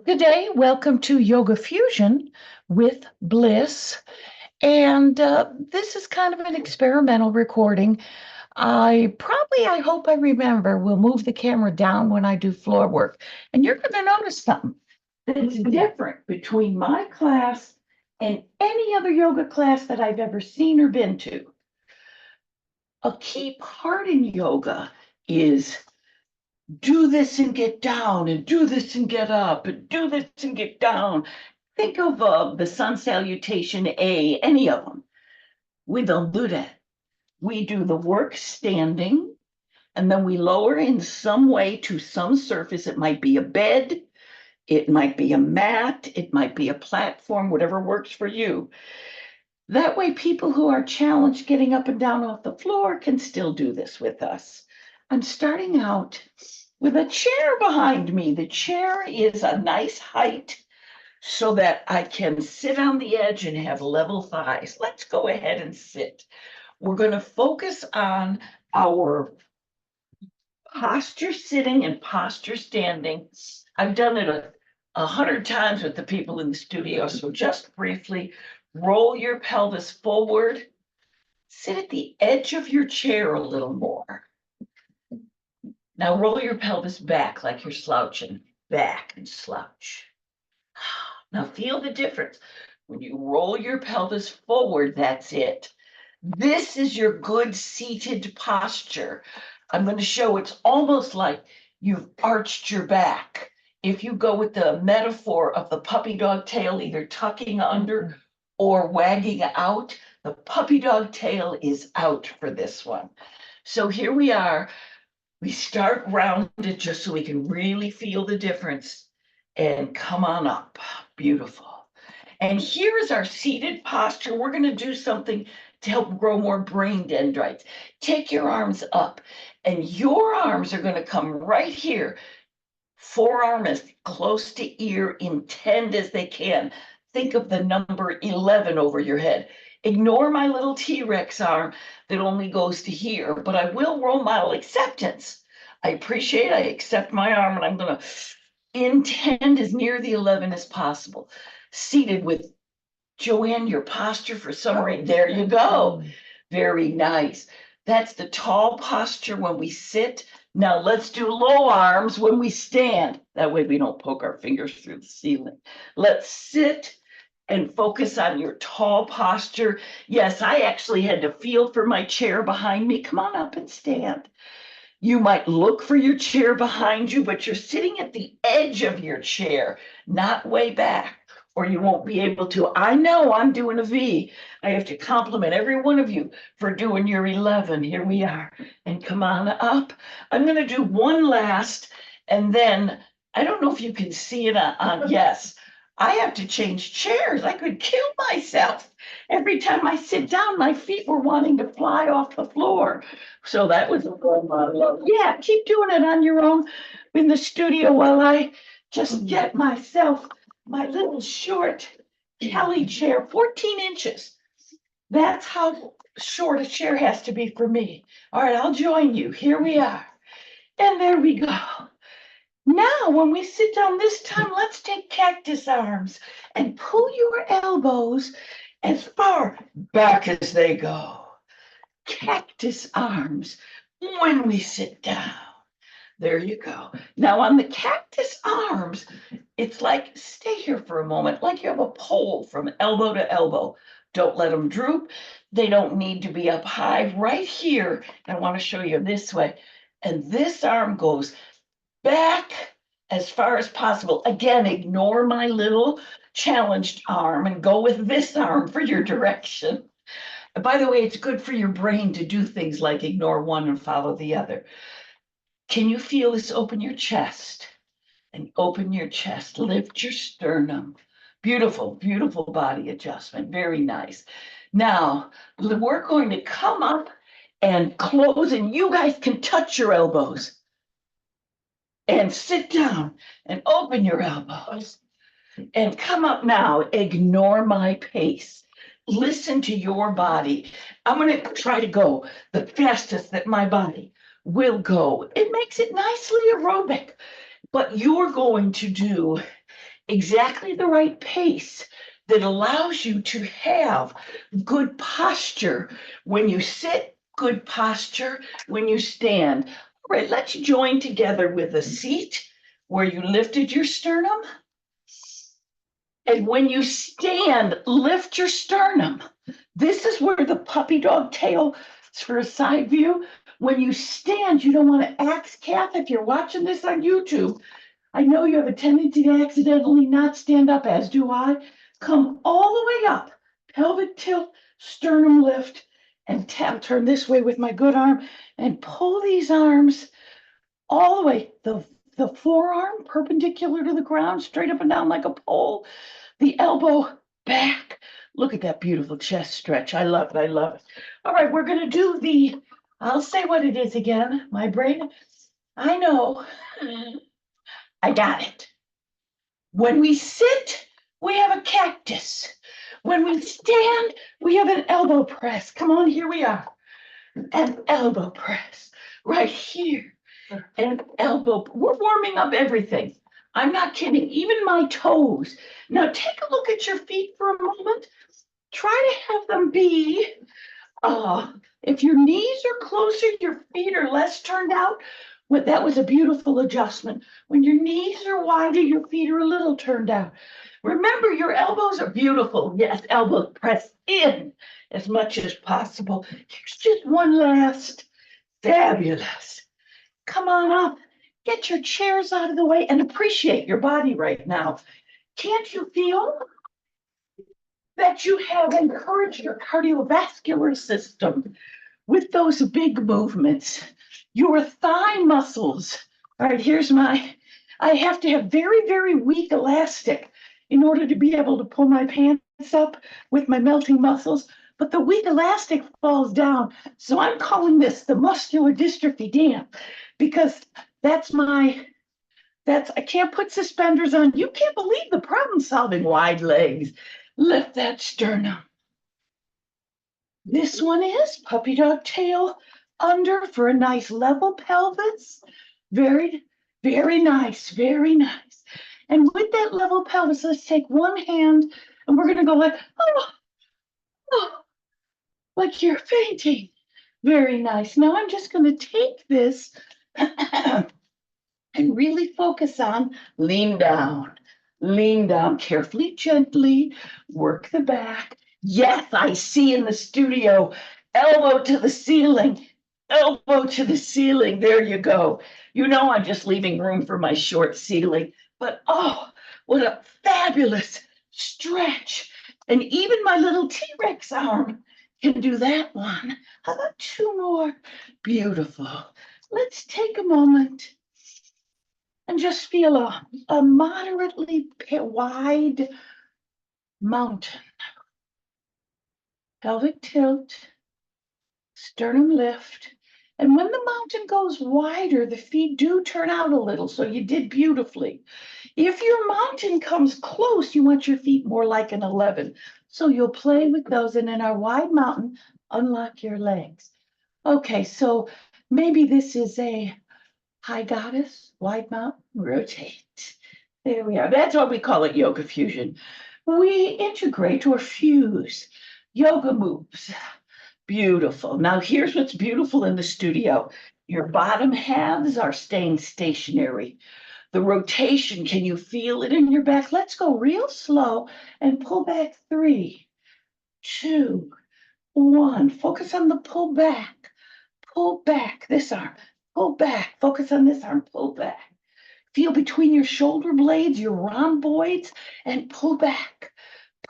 Good day. Welcome to Yoga Fusion with Bliss. And this is kind of an experimental recording. I hope I remember, will move the camera down when I do floor work. And you're going to notice something that's different between my class and any other yoga class that I've ever seen or been to. A key part in yoga is do this and get down, and do this and get up, and do this and get down. Think of the sun salutation A, any of them. We don't do that. We do the work standing, and then we lower in some way to some surface. It might be a bed, it might be a mat, it might be a platform, whatever works for you. That way, people who are challenged getting up and down off the floor can still do this with us. I'm starting out with a chair behind me. The chair is a nice height so that I can sit on the edge and have level thighs. Let's go ahead and sit. We're going to focus on our posture sitting and posture standing. I've done it 100 times with the people in the studio, so just briefly, roll your pelvis forward, sit at the edge of your chair a little more. Now roll your pelvis back like you're slouching, back and slouch. Now feel the difference. When you roll your pelvis forward, that's it. This is your good seated posture. I'm going to show it's almost like you've arched your back. If you go with the metaphor of the puppy dog tail either tucking under or wagging out, the puppy dog tail is out for this one. So here we are. We start rounded just so we can really feel the difference and come on up. Beautiful. And here is our seated posture. We're going to do something to help grow more brain dendrites. Take your arms up, and your arms are going to come right here. Forearm as close to ear, intend as they can. Think of the number 11 over your head. Ignore my little T-Rex arm that only goes to here, but I will roll my acceptance. I accept my arm, and I'm going to intend as near the 11 as possible. Seated with Joanne, your posture for summary. There you go. Very nice. That's the tall posture when we sit. Now let's do low arms when we stand. That way we don't poke our fingers through the ceiling. Let's sit and focus on your tall posture. Yes, I actually had to feel for my chair behind me. Come on up and stand. You might look for your chair behind you, but you're sitting at the edge of your chair, not way back, or you won't be able to. I know I'm doing a V. I have to compliment every one of you for doing your 11. Here we are. And come on up. I'm going to do one last, and then I don't know if you can see it on yes. I have to change chairs. I could kill myself. Every time I sit down, my feet were wanting to fly off the floor. So that was a fun one. Yeah, keep doing it on your own in the studio while I just get myself my little short Kelly chair, 14 inches. That's how short a chair has to be for me. All right, I'll join you. Here we are. And there we go. Now, when we sit down this time, let's take cactus arms and pull your elbows as far back as they go. Cactus arms when we sit down. There you go. Now on the cactus arms, it's like stay here for a moment, like you have a pole from elbow to elbow. Don't let them droop. They don't need to be up high. Right here, I want to show you this way. And this arm goes back as far as possible. Again, ignore my little challenged arm and go with this arm for your direction. By the way, it's good for your brain to do things like ignore one and follow the other. Can you feel this? Open your chest and open your chest. Lift your sternum. Beautiful, beautiful body adjustment. Very nice. Now, we're going to come up and close, and you guys can touch your elbows. And sit down and open your elbows. And come up now. Ignore my pace. Listen to your body. I'm going to try to go the fastest that my body will go. It makes it nicely aerobic. but you're going to do exactly the right pace that allows you to have good posture when you sit, good posture when you stand. All right, let's join together with a seat where you lifted your sternum. And when you stand, lift your sternum. This is where the puppy dog tail is for a side view. When you stand, you don't want to axe calf. If you're watching this on YouTube, I know you have a tendency to accidentally not stand up, as do I. Come all the way up, pelvic tilt, sternum lift, and tap, turn this way with my good arm, and pull these arms all the way. The forearm perpendicular to the ground, straight up and down like a pole. The elbow back. Look at that beautiful chest stretch. I love it. I love it. All right, we're going to do I'll say what it is again. My brain, I know. I got it. When we sit, we have a cactus. When we stand, we have an elbow press. Come on, here we are. An elbow press right here. An elbow. We're warming up everything. I'm not kidding. Even my toes. Now take a look at your feet for a moment. Try to have them be, if your knees are closer, your feet are less turned out. Well, that was a beautiful adjustment. When your knees are wider, your feet are a little turned out. Remember, your elbows are beautiful. Yes, elbows press in as much as possible. Here's just one last. Fabulous. Come on up. Get your chairs out of the way and appreciate your body right now. Can't you feel that you have encouraged your cardiovascular system with those big movements? Your thigh muscles. All right, I have to have very, very weak elastic in order to be able to pull my pants up with my melting muscles, but the weak elastic falls down. So I'm calling this the muscular dystrophy dam because I can't put suspenders on. You can't believe the problem solving wide legs. Lift that sternum. This one is puppy dog tail under for a nice level pelvis. Very, very nice, very nice. And with that level pelvis, let's take one hand and we're going to go like, oh, oh, like you're fainting. Very nice. Now I'm just going to take this and really focus on lean down carefully, gently, work the back. Yes, I see in the studio, elbow to the ceiling, elbow to the ceiling. There you go. You know, I'm just leaving room for my short ceiling, but oh, what a fabulous stretch. And even my little T-Rex arm can do that one. How about two more? Beautiful. Let's take a moment and just feel a moderately wide mountain. Pelvic tilt, sternum lift. And when the mountain goes wider, the feet do turn out a little, so you did beautifully. If your mountain comes close, you want your feet more like an 11. So you'll play with those, and in our wide mountain, unlock your legs. Okay, so maybe this is a high goddess, wide mountain, rotate. There we are. That's what we call it, yoga fusion. We integrate or fuse yoga moves. Beautiful. Now here's what's beautiful in the studio. Your bottom halves are staying stationary. The rotation, can you feel it in your back? Let's go real slow and pull back 3, 2, 1. Focus on the pull back. Pull back this arm. Pull back. Focus on this arm. Pull back. Feel between your shoulder blades, your rhomboids, and pull back.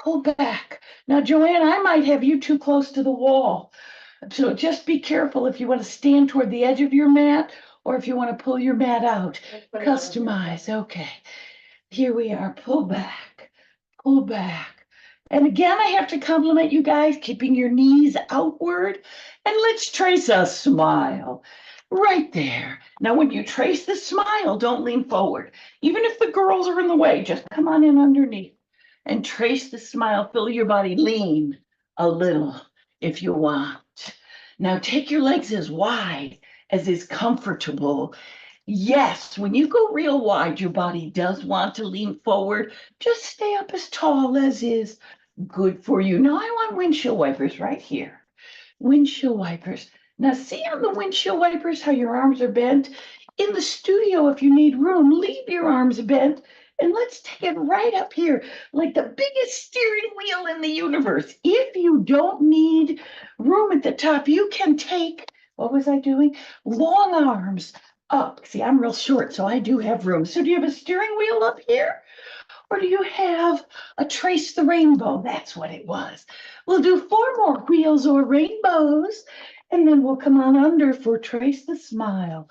Pull back. Now, Joanne, I might have you too close to the wall. So just be careful if you want to stand toward the edge of your mat or if you want to pull your mat out. Customize. Okay. Here we are. Pull back. Pull back. And again, I have to compliment you guys, keeping your knees outward. And let's trace a smile right there. Now, when you trace the smile, don't lean forward. Even if the girls are in the way, just come on in underneath and trace the smile. Feel your body lean a little if you want. Now, take your legs as wide as is comfortable. Yes, when you go real wide, your body does want to lean forward. Just stay up as tall as is good for you. Now, I want windshield wipers right here. Windshield wipers. Now, see on the windshield wipers how your arms are bent? In the studio, if you need room, leave your arms bent and let's take it right up here, like the biggest steering wheel in the universe. If you don't need room at the top, you can take, what was I doing? Long arms up. See, I'm real short, so I do have room. So, do you have a steering wheel up here? Or do you have a trace the rainbow? That's what it was. We'll do four more wheels or rainbows, and then we'll come on under for trace the smile.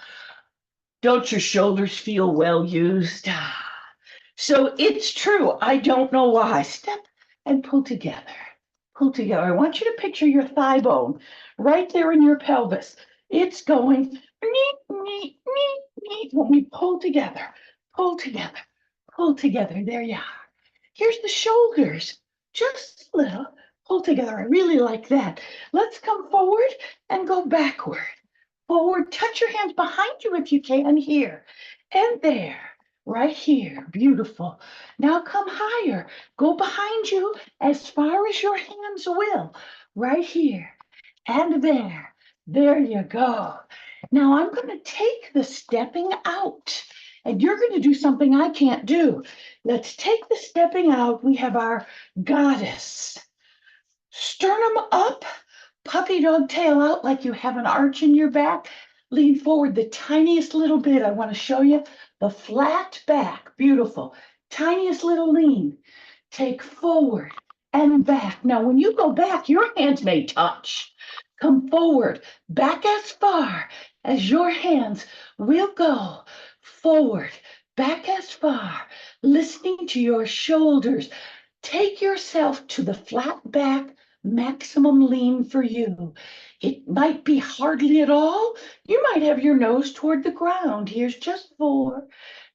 Don't your shoulders feel well used? So it's true. I don't know why. Step and pull together. Pull together. I want you to picture your thigh bone right there in your pelvis. It's going neat, neat, neat, neat when we pull together, pull together, pull together. There you are. Here's the shoulders, just a little. Pull together. I really like that. Let's come forward and go backward. Forward. Touch your hands behind you if you can here. And there. Right here. Beautiful. Now come higher. Go behind you as far as your hands will. Right here. And there. There you go. Now I'm going to take the stepping out. And you're going to do something I can't do. Let's take the stepping out. We have our goddess. Sternum up, puppy dog tail out like you have an arch in your back. Lean forward the tiniest little bit. I want to show you the flat back. Beautiful. Tiniest little lean. Take forward and back. Now, when you go back, your hands may touch. Come forward, back as far as your hands will go. Forward, back as far, listening to your shoulders. Take yourself to the flat back, maximum lean for you. It might be hardly at all. You might have your nose toward the ground. Here's just 4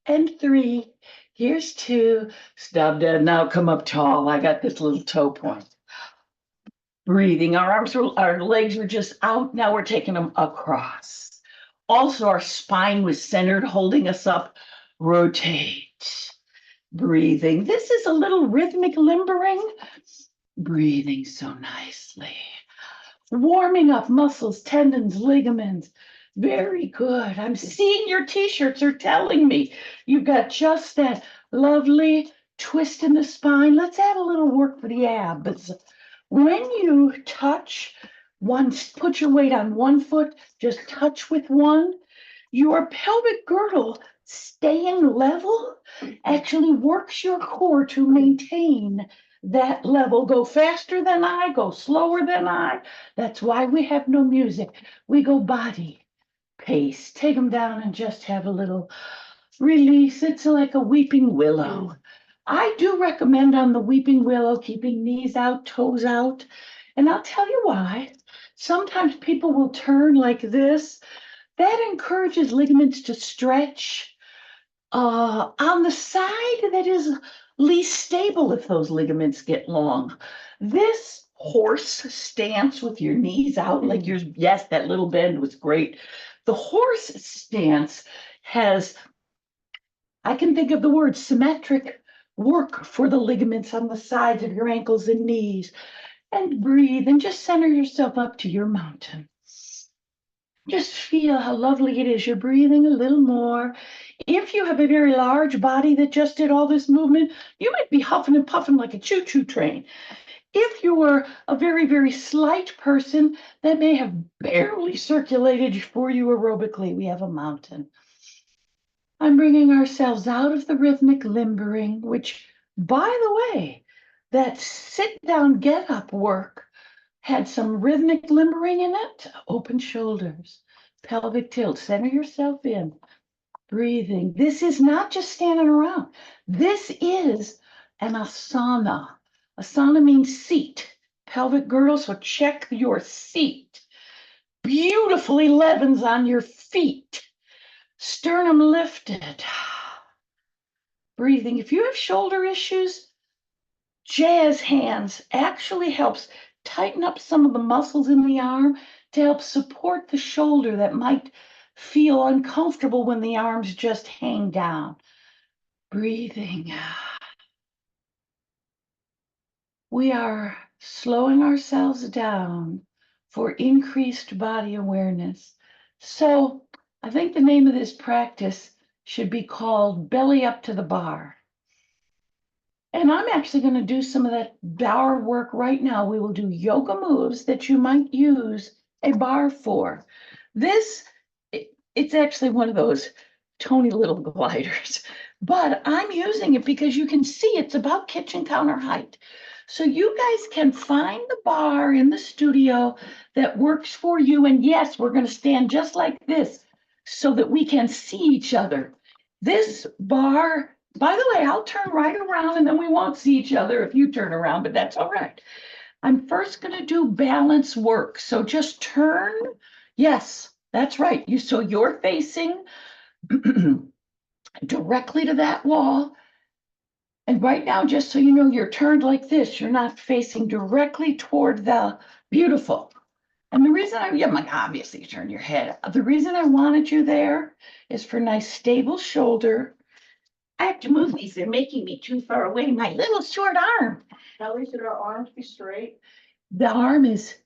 and 3. Here's 2. Stop dead. Now come up tall. I got this little toe point. Breathing. Our legs were just out. Now we're taking them across. Also, our spine was centered, holding us up. Rotate. Breathing. This is a little rhythmic limbering. Breathing so nicely. Warming up muscles, tendons, ligaments. Very good. I'm seeing your t-shirts are telling me you've got just that lovely twist in the spine. Let's add a little work for the abs. When you touch one, put your weight on one foot, just touch with one. Your pelvic girdle staying level actually works your core to maintain that level. Go faster than I, go slower than I. That's why we have no music. We go body pace. Take them down and just have a little release. It's like a weeping willow. I do recommend on the weeping willow keeping knees out, toes out. And I'll tell you why. Sometimes people will turn like this. That encourages ligaments to stretch on the side that is least stable if those ligaments get long. This horse stance with your knees out like yours, yes, that little bend was great. The horse stance has, I can think of the word symmetric work for the ligaments on the sides of your ankles and knees. And breathe and just center yourself up to your mountain. Just feel how lovely it is. You're breathing a little more. If you have a very large body that just did all this movement, you might be huffing and puffing like a choo-choo train. If you were a very, very slight person, that may have barely circulated for you aerobically. We have a mountain. I'm bringing ourselves out of the rhythmic limbering, which, by the way, that sit down, get up work had some rhythmic limbering in it. Open shoulders, pelvic tilt, center yourself in, breathing. This is not just standing around. This is an asana. Asana means seat, pelvic girdle, so check your seat. Beautiful 11s on your feet. Sternum lifted. Breathing. If you have shoulder issues, jazz hands actually helps tighten up some of the muscles in the arm to help support the shoulder that might feel uncomfortable when the arms just hang down. Breathing. We are slowing ourselves down for increased body awareness. So I think the name of this practice should be called Belly Up to the Bar. And I'm actually going to do some of that bar work right now. We will do yoga moves that you might use a bar for. This, it's actually one of those Tony Little gliders, but I'm using it because you can see it's about kitchen counter height. So you guys can find the bar in the studio that works for you. And yes, we're going to stand just like this so that we can see each other. This bar, by the way, I'll turn right around and then we won't see each other if you turn around, but that's all right. I'm first going to do balance work. So just turn. Yes, that's right. So you're facing directly to that wall. And right now, just so you know, you're turned like this. You're not facing directly toward the beautiful. And the reason obviously you turn your head. The reason I wanted you there is for nice stable shoulder. I have to move these. They're making me too far away. My little short arm. Kelly, should our arms be straight? The arm is,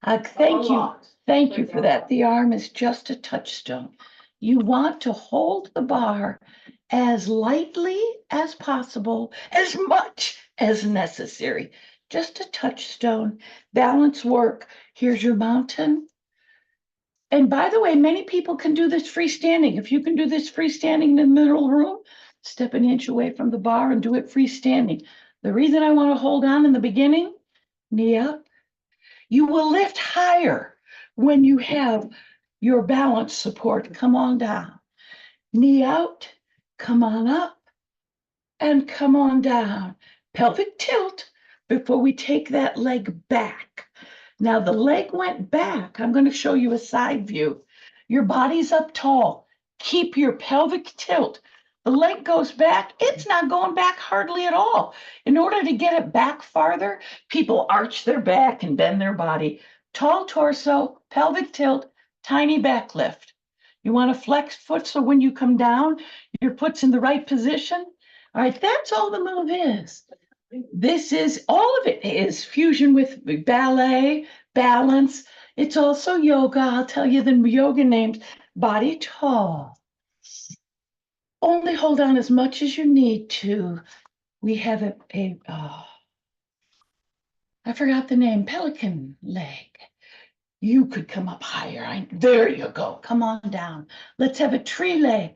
thank you. Locked. Thank you for that. The arm is just a touchstone. You want to hold the bar as lightly as possible, as much as necessary. Just a touchstone. Balance work. Here's your mountain. And by the way, many people can do this freestanding. If you can do this freestanding in the middle of the room, step an inch away from the bar and do it freestanding. The reason I want to hold on in the beginning, knee up, you will lift higher when you have your balance support. Come on down. Knee out, come on up, and come on down. Pelvic tilt before we take that leg back. Now the leg went back. I'm going to show you a side view. Your body's up tall. Keep your pelvic tilt. The leg goes back. It's not going back hardly at all. In order to get it back farther, people arch their back and bend their body. Tall torso, pelvic tilt, tiny back lift. You want to flex foot so when you come down, your foot's in the right position. All right, that's all the move is. This is all of it is fusion with ballet, balance. It's also yoga. I'll tell you the yoga names. Body tall. Only hold on as much as you need to. We have I forgot the name, pelican leg. You could come up higher. There you go. Come on down. Let's have a tree leg.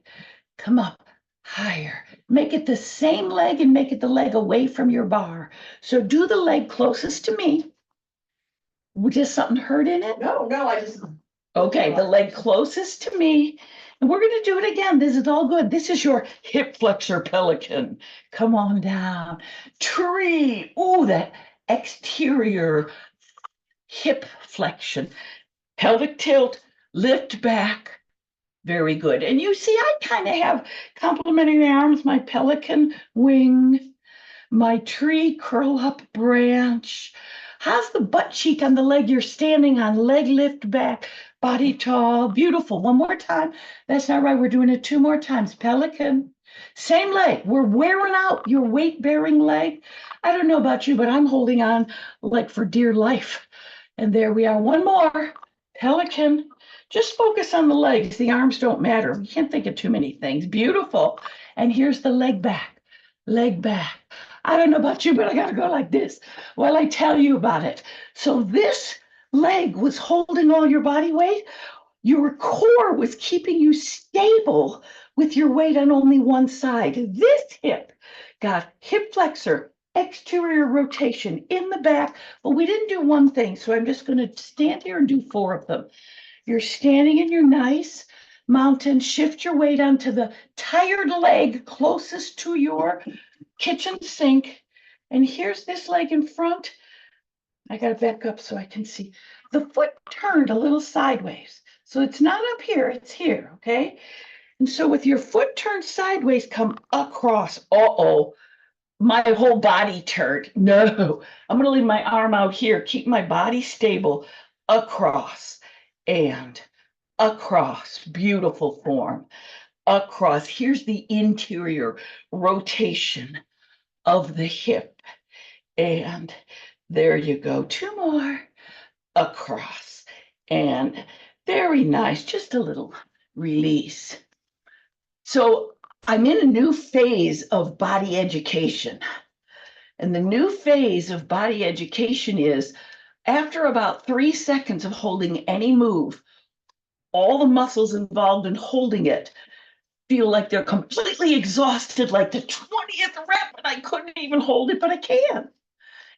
Come up higher. Make it the same leg and make it the leg away from your bar. So do the leg closest to me. Does something hurt in it? No, I just. Okay, the leg closest to me. And we're going to do it again. This is all good. This is your hip flexor pelican. Come on down. Tree. Ooh, that exterior hip flexion. Pelvic tilt, lift back. Very good. And you see, I kind of have complementary arms, my pelican wing, my tree curl up branch. How's the butt cheek on the leg you're standing on? Leg lift back, body tall, beautiful. One more time. That's not right. We're doing it two more times. Pelican, same leg. We're wearing out your weight bearing leg. I don't know about you, but I'm holding on like for dear life. And there we are. One more. Pelican. Just focus on the legs. The arms don't matter. You can't think of too many things. Beautiful. And here's the leg back. Leg back. I don't know about you, but I got to go like this while I tell you about it. So this leg was holding all your body weight. Your core was keeping you stable with your weight on only one side. This hip got hip flexor, exterior rotation in the back, but we didn't do one thing. So I'm just going to stand here and do four of them. You're standing in your nice mountain. Shift your weight onto the tired leg closest to your kitchen sink. And here's this leg in front. I got to back up so I can see. The foot turned a little sideways. So it's not up here, it's here, okay? And so with your foot turned sideways, come across. Uh-oh, my whole body turned. No, I'm going to leave my arm out here. Keep my body stable across and across, beautiful form, across. Here's the interior rotation of the hip. And there you go. Two more across. And very nice, just a little release. So I'm in a new phase of body education. And the new phase of body education is after about 3 seconds of holding any move, all the muscles involved in holding it feel like they're completely exhausted, like the 20th rep, and I couldn't even hold it, but I can.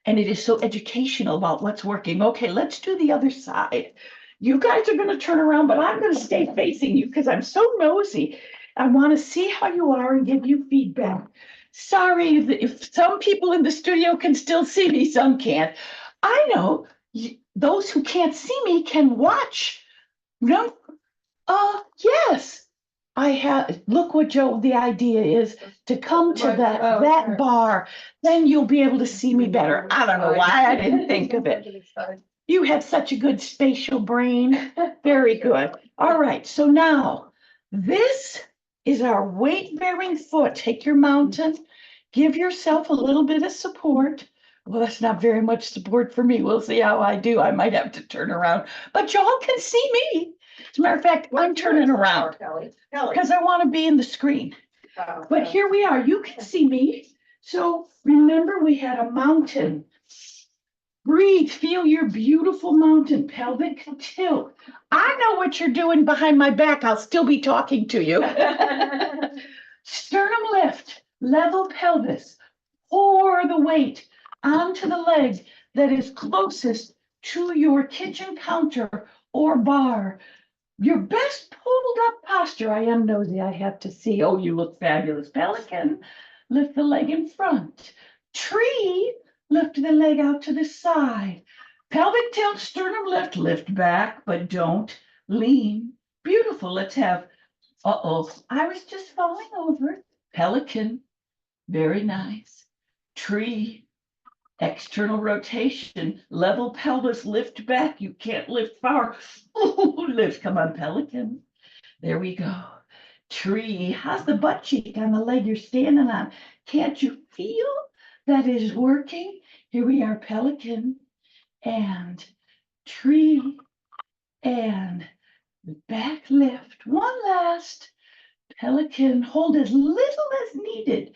And it is so educational about what's working. Okay, let's do the other side. You guys are going to turn around, but I'm going to stay facing you because I'm so nosy. I want to see how you are and give you feedback. Sorry if some people in the studio can still see me, some can't. I know those who can't see me can watch. No, yes. I have, look what Joe, the idea is to come to that bar, then you'll be able to see me better. I don't know why I didn't think of it. You have such a good spatial brain. Very good. All right, so now this is our weight-bearing foot. Take your mountain, give yourself a little bit of support. Well, that's not very much support for me. We'll see how I do. I might have to turn around, but y'all can see me. As a matter of fact, I'm turning around because I want to be in the screen. But here we are. You can see me. So remember, we had a mountain. Breathe, feel your beautiful mountain, pelvic tilt. I know what you're doing behind my back. I'll still be talking to you. Sternum lift, level pelvis, pour the weight onto the leg that is closest to your kitchen counter or bar. Your best pulled up posture. I am nosy, I have to see. Oh, you look fabulous. Pelican, lift the leg in front. Tree, lift the leg out to the side. Pelvic tilt, sternum lift, lift back, but don't lean. Beautiful. Let's have, I was just falling over. Pelican, very nice. Tree, external rotation, level pelvis, lift back. You can't lift far. Ooh, lift, come on, pelican. There we go. Tree, how's the butt cheek on the leg you're standing on? Can't you feel that is working? Here we are, pelican, and tree, and back lift. One last. Pelican, hold as little as needed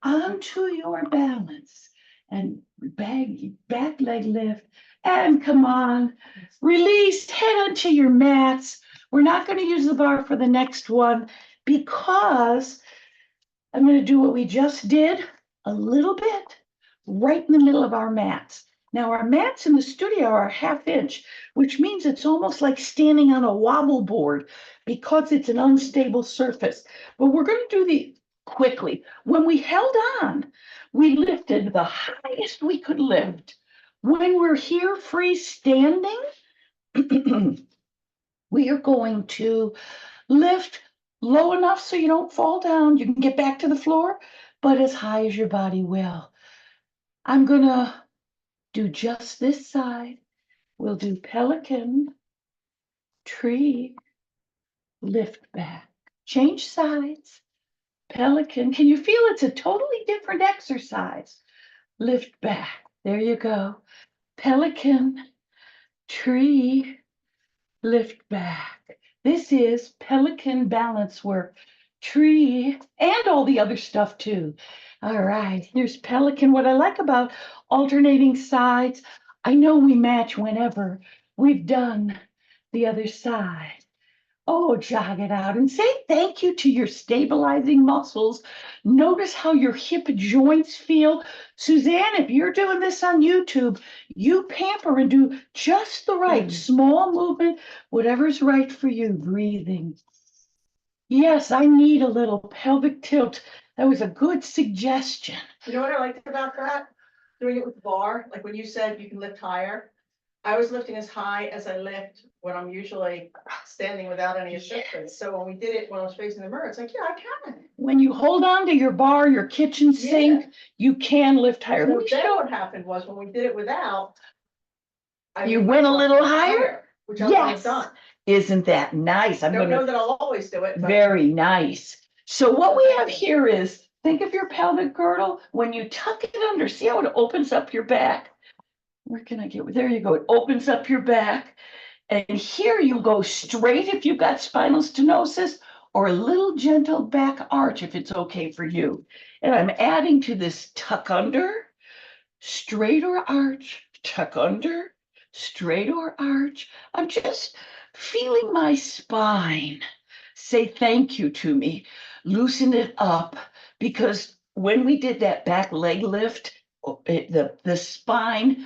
onto your balance and back leg lift, and come on, release, head onto your mats. We're not going to use the bar for the next one because I'm going to do what we just did a little bit right in the middle of our mats. Now our mats in the studio are a 1/2 inch, which means it's almost like standing on a wobble board because it's an unstable surface. But we're going to do the quickly. When we held on, we lifted the highest we could lift. When we're here freestanding, we are going to lift low enough so you don't fall down. You can get back to the floor, but as high as your body will. I'm gonna do just this side. We'll do pelican, tree, lift back, change sides, pelican. Can you feel it's a totally different exercise? Lift back, there you go. Pelican, tree, lift back. This is pelican balance work, tree, and all the other stuff too. All right, here's pelican. What I like about alternating sides, I know we match whenever we've done the other side. Oh, jog it out and say thank you to your stabilizing muscles. Notice how your hip joints feel. Suzanne, if you're doing this on YouTube, you pamper and do just the right small movement, whatever's right for you, breathing. Yes, I need a little pelvic tilt. That was a good suggestion. You know what I liked about that? Doing it with the bar, like when you said you can lift higher. I was lifting as high as I lift when I'm usually standing without any assistance. So when we did it, when I was facing the mirror, it's like, yeah, I can. When you hold on to your bar, your kitchen sink, you can lift higher. So then what happened was when we did it without, You went a little higher? which I would have Yes. done. Isn't that nice? I'm Don't know gonna, that I'll always do it, but very nice. So what we have here is, think of your pelvic girdle. When you tuck it under, see how it opens up your back? Where can I get, there you go. It opens up your back. And here you go straight if you've got spinal stenosis, or a little gentle back arch if it's okay for you. And I'm adding to this tuck under, straight or arch, tuck under, straight or arch. I'm just feeling my spine say thank you to me, loosen it up, because when we did that back leg lift, the spine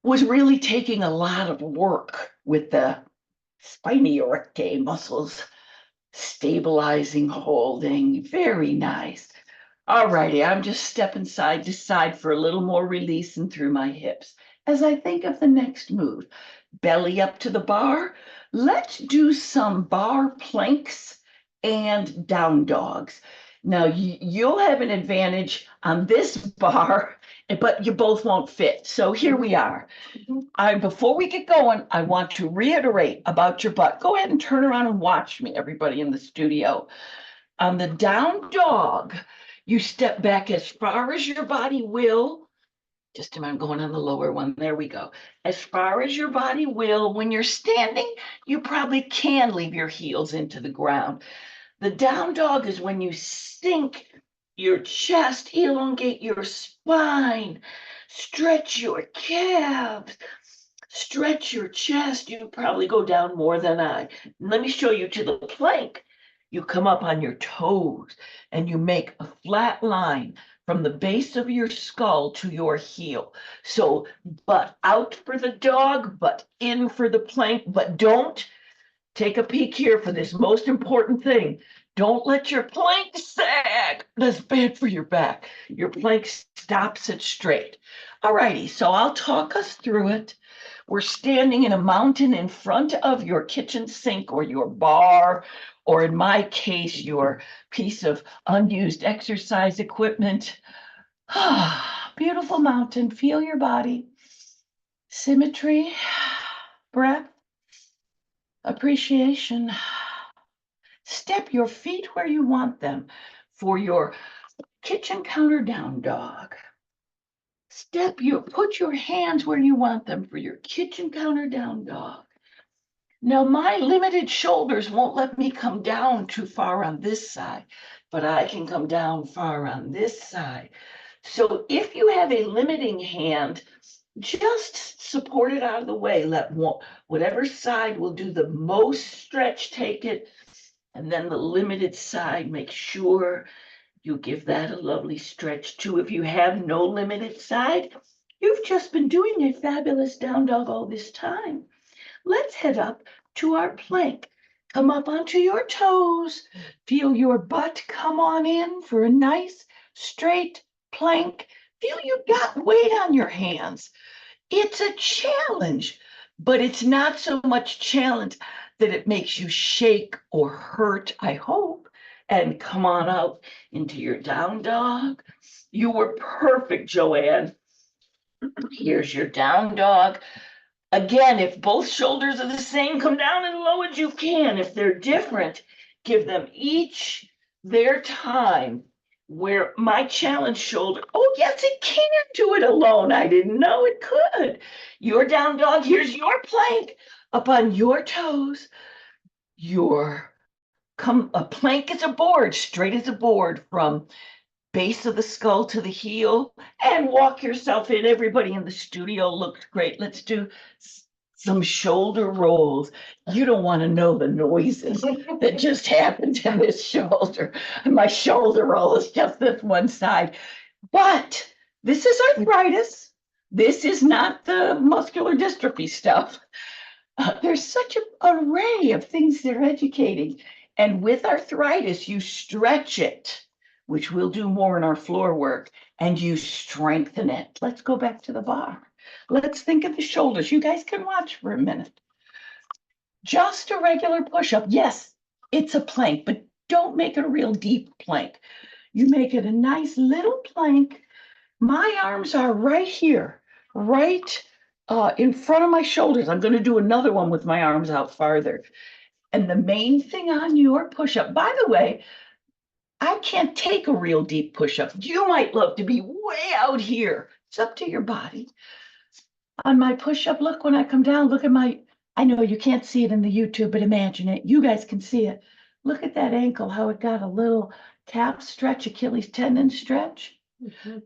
was really taking a lot of work with the spiny erectae muscles, stabilizing, holding, very nice. All righty, I'm just stepping side to side for a little more release and through my hips. As I think of the next move, belly up to the bar. Let's do some bar planks and down dogs. Now you'll have an advantage on this bar, but you both won't fit. So here we are. Before we get going, I want to reiterate about your butt. Go ahead and turn around and watch me, everybody in the studio. On the down dog, you step back as far as your body will. Just a minute, I'm going on the lower one. There we go. As far as your body will. When you're standing, you probably can leave your heels into the ground. The down dog is when you sink your chest, elongate your spine, stretch your calves, stretch your chest. You probably go down more than I. Let me show you to the plank. You come up on your toes and you make a flat line from the base of your skull to your heel. So butt out for the dog, butt in for the plank, but don't take a peek here for this most important thing. Don't let your plank sag. That's bad for your back. Your plank stops it straight. All righty, so I'll talk us through it. We're standing in a mountain in front of your kitchen sink or your bar, or in my case, your piece of unused exercise equipment. Beautiful mountain. Feel your body. Symmetry, breath, appreciation. Step your feet where you want them for your kitchen counter down dog. Put your hands where you want them for your kitchen counter down dog. Now, my limited shoulders won't let me come down too far on this side, but I can come down far on this side. So if you have a limiting hand, just support it out of the way. Let whatever side will do the most stretch, take it. And then the limited side, make sure you give that a lovely stretch too. If you have no limited side, you've just been doing a fabulous down dog all this time. Let's head up to our plank. Come up onto your toes. Feel your butt come on in for a nice straight plank. Feel you've got weight on your hands. It's a challenge, but it's not so much challenge that it makes you shake or hurt, I hope. And come on out into your down dog. You were perfect, Joanne. Here's your down dog. Again, if both shoulders are the same, come down as low as you can. If they're different, give them each their time. Where my challenge shoulder, oh yes, it can do it alone. I didn't know it could. Your down dog, here's your plank up on your toes. A plank is a board, straight as a board from base of the skull to the heel, and walk yourself in. Everybody in the studio looks great. Let's do some shoulder rolls. You don't want to know the noises that just happened in this shoulder. My shoulder roll is just this one side. But this is arthritis. This is not the muscular dystrophy stuff. There's such an array of things they're educating. And with arthritis, you stretch it, which we'll do more in our floor work, and you strengthen it. Let's go back to the bar. Let's think of the shoulders. You guys can watch for a minute. Just a regular push-up. Yes, it's a plank, but don't make it a real deep plank. You make it a nice little plank. My arms are right here, right in front of my shoulders. I'm going to do another one with my arms out farther. And the main thing on your push-up, by the way, I can't take a real deep push-up. You might love to be way out here. It's up to your body. On my push-up, look, when I come down, look at my, I know you can't see it in the YouTube, but imagine it. You guys can see it. Look at that ankle, how it got a little calf stretch, Achilles tendon stretch.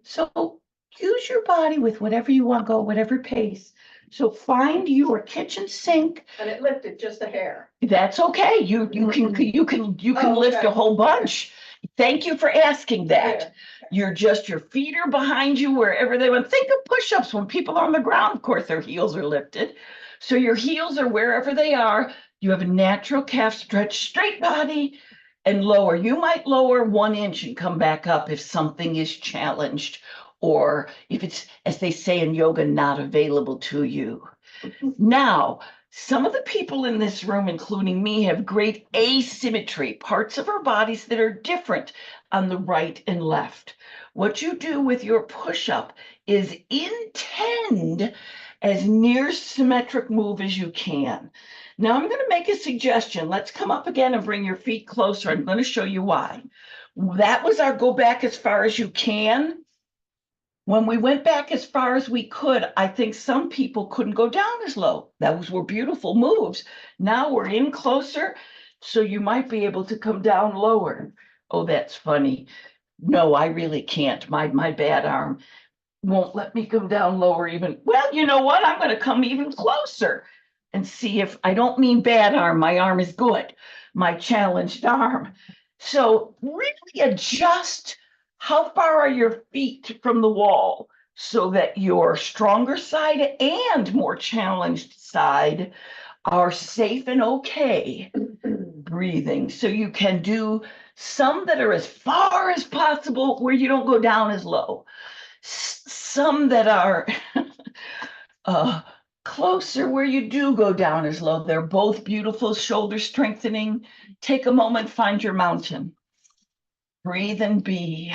So use your body with whatever you want, go whatever pace. So find your kitchen sink. And it lifted just a hair. That's okay. You can lift okay. a whole bunch. Thank you for asking that. Yeah. Your feet are behind you wherever they went. Think of push-ups when people are on the ground, of course, their heels are lifted. So your heels are wherever they are. You have a natural calf stretch, straight body and lower. You might lower 1 inch and come back up if something is challenged or if it's, as they say in yoga, not available to you. Now, some of the people in this room, including me, have great asymmetry, parts of our bodies that are different on the right and left. What you do with your push-up is intend as near symmetric move as you can. Now I'm going to make a suggestion. Let's come up again and bring your feet closer. I'm going to show you why. That was our go back as far as you can. When we went back as far as we could, I think some people couldn't go down as low. Those were beautiful moves. Now we're in closer, so you might be able to come down lower. Oh, that's funny. No, I really can't. My bad arm won't let me come down lower even. Well, you know what? I'm going to come even closer and see if, I don't mean bad arm. My arm is good. My challenged arm. So really adjust how far are your feet from the wall so that your stronger side and more challenged side are safe and okay breathing. So you can do some that are as far as possible where you don't go down as low. Some that are closer where you do go down as low. They're both beautiful, shoulder strengthening. Take a moment, find your mountain. Breathe and be.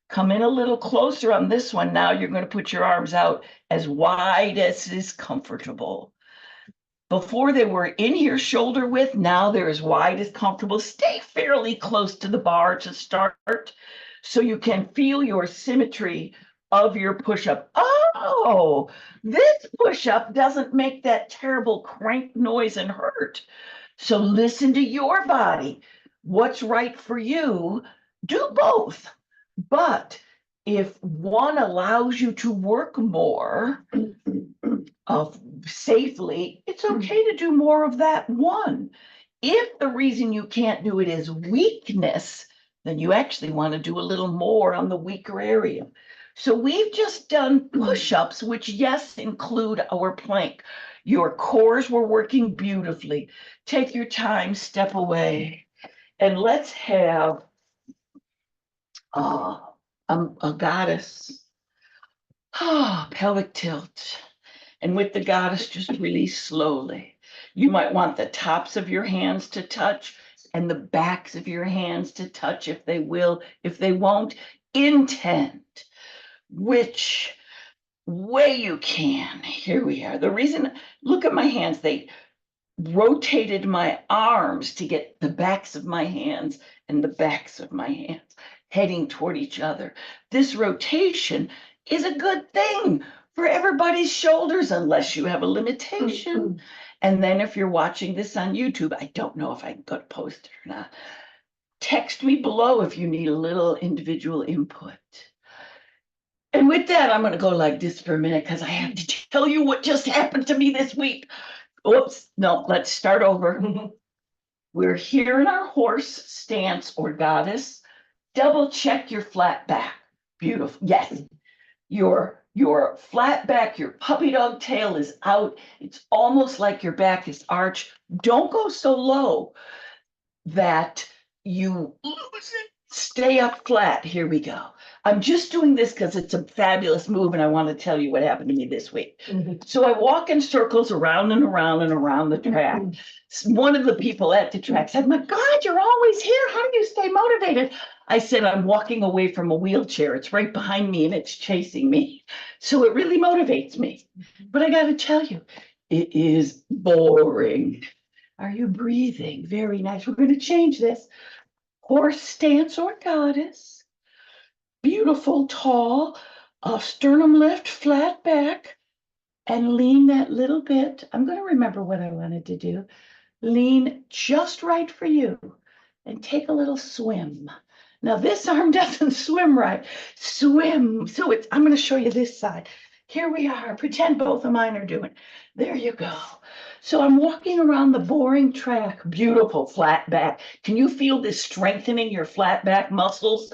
Come in a little closer on this one. Now you're going to put your arms out as wide as is comfortable. Before they were in here shoulder width, now they're as wide as comfortable. Stay fairly close to the bar to start so you can feel your symmetry of your push-up. Oh, this push-up doesn't make that terrible crank noise and hurt. So listen to your body. What's right for you? Do both. But if one allows you to work more safely, it's okay to do more of that one. If the reason you can't do it is weakness, then you actually want to do a little more on the weaker area. So we've just done push-ups, which yes, include our plank. Your cores were working beautifully. Take your time, step away, and let's have a goddess. Pelvic tilt. And with the goddess, just release slowly. You might want the tops of your hands to touch and the backs of your hands to touch if they will. If they won't, intend which way you can. Here we are. The reason, look at my hands. They rotated my arms to get the backs of my hands and the backs of my hands heading toward each other. This rotation is a good thing for everybody's shoulders unless you have a limitation. And then if you're watching this on YouTube, I don't know if I can go to post it or not. Text me below if you need a little individual input. And with that, I'm going to go like this for a minute because I have to tell you what just happened to me this week. Oops, no, let's start over. We're here in our horse stance or goddess. Double check your flat back. Beautiful. Yes. Your flat back, your puppy dog tail is out. It's almost like your back is arched. Don't go so low that you lose it. Stay up flat. Here we go. I'm just doing this because it's a fabulous move and I want to tell you what happened to me this week. So I walk in circles around and around and around the track. One of the people at the track said, "My God, you're always here. How do you stay motivated?" I said, I'm walking away from a wheelchair. It's right behind me and it's chasing me. So it really motivates me. But I got to tell you, it is boring. Are you breathing? Very nice. We're going to change this. Horse stance or goddess. Beautiful, tall, sternum lift, flat back, and lean that little bit. I'm going to remember what I wanted to do. Lean just right for you and take a little swim. Now this arm doesn't swim right. Swim. So I'm going to show you this side. Here we are. Pretend both of mine are doing. There you go. So I'm walking around the boring track. Beautiful flat back. Can you feel this strengthening your flat back muscles?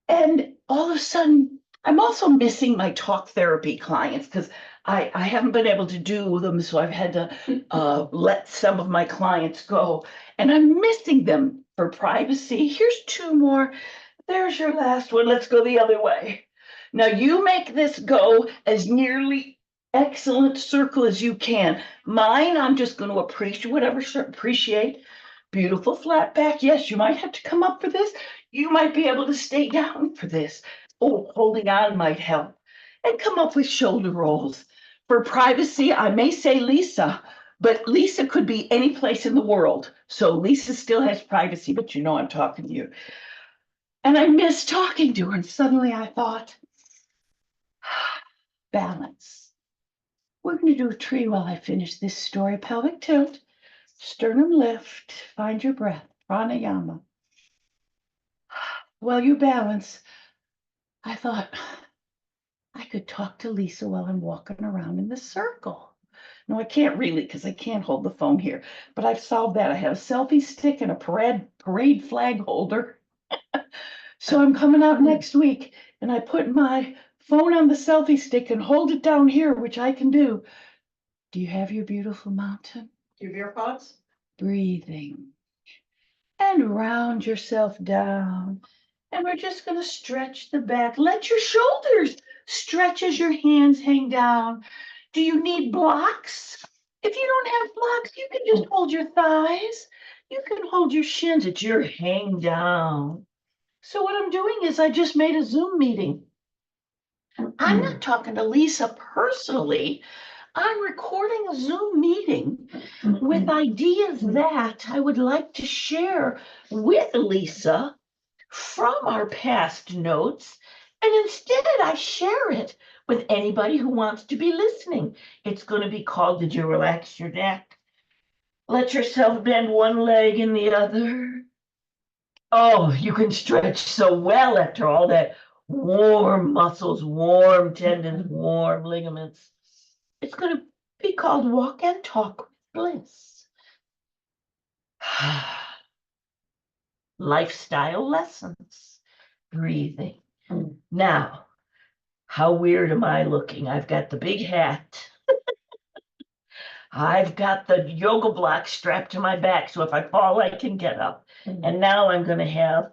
And all of a sudden, I'm also missing my talk therapy clients because I haven't been able to do them. So I've had to let some of my clients go. And I'm missing them for privacy. Here's two more. There's your last one. Let's go the other way. Now you make this go as nearly excellent circle as you can. Mine, I'm just going to appreciate. Beautiful flat back. Yes, you might have to come up for this. You might be able to stay down for this. Oh, holding on might help. And come up with shoulder rolls. For privacy, I may say Lisa, but Lisa could be any place in the world. So Lisa still has privacy, but you know I'm talking to you. And I miss talking to her. And suddenly I thought, balance. We're going to do a tree while I finish this story. Pelvic tilt, sternum lift, find your breath, pranayama. While you balance, I thought I could talk to Lisa while I'm walking around in the circle. No, I can't really because I can't hold the phone here, but I've solved that. I have a selfie stick and a parade flag holder. So I'm coming out next week and I put my phone on the selfie stick and hold it down here, which I can do. Do you have your beautiful mountain? Your ear pods? Breathing. And round yourself down. And we're just going to stretch the back. Let your shoulders stretch as your hands hang down. Do you need blocks? If you don't have blocks, you can just hold your thighs. You can hold your shins. It's your hang down. So what I'm doing is I just made a Zoom meeting. I'm not talking to Lisa personally. I'm recording a Zoom meeting with ideas that I would like to share with Lisa from our past notes. And instead, I share it with anybody who wants to be listening. It's going to be called, Did You Relax Your Neck? Let yourself bend one leg and the other. Oh, you can stretch so well after all that warm muscles, warm tendons, warm ligaments. It's going to be called Walk and Talk with Bliss. Lifestyle lessons, breathing. Now, how weird am I looking? I've got the big hat. I've got the yoga block strapped to my back, so if I fall, I can get up. And now I'm going to have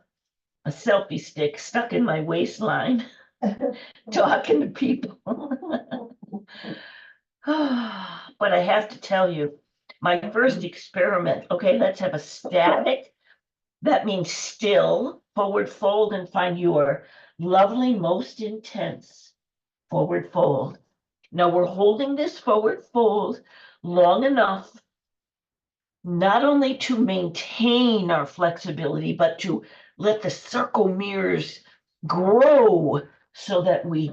a selfie stick stuck in my waistline, talking to people. But I have to tell you, my first experiment, okay, let's have a static. That means still, forward fold, and find your lovely, most intense forward fold. Now we're holding this forward fold long enough, not only to maintain our flexibility, but to let the circle mirrors grow so that we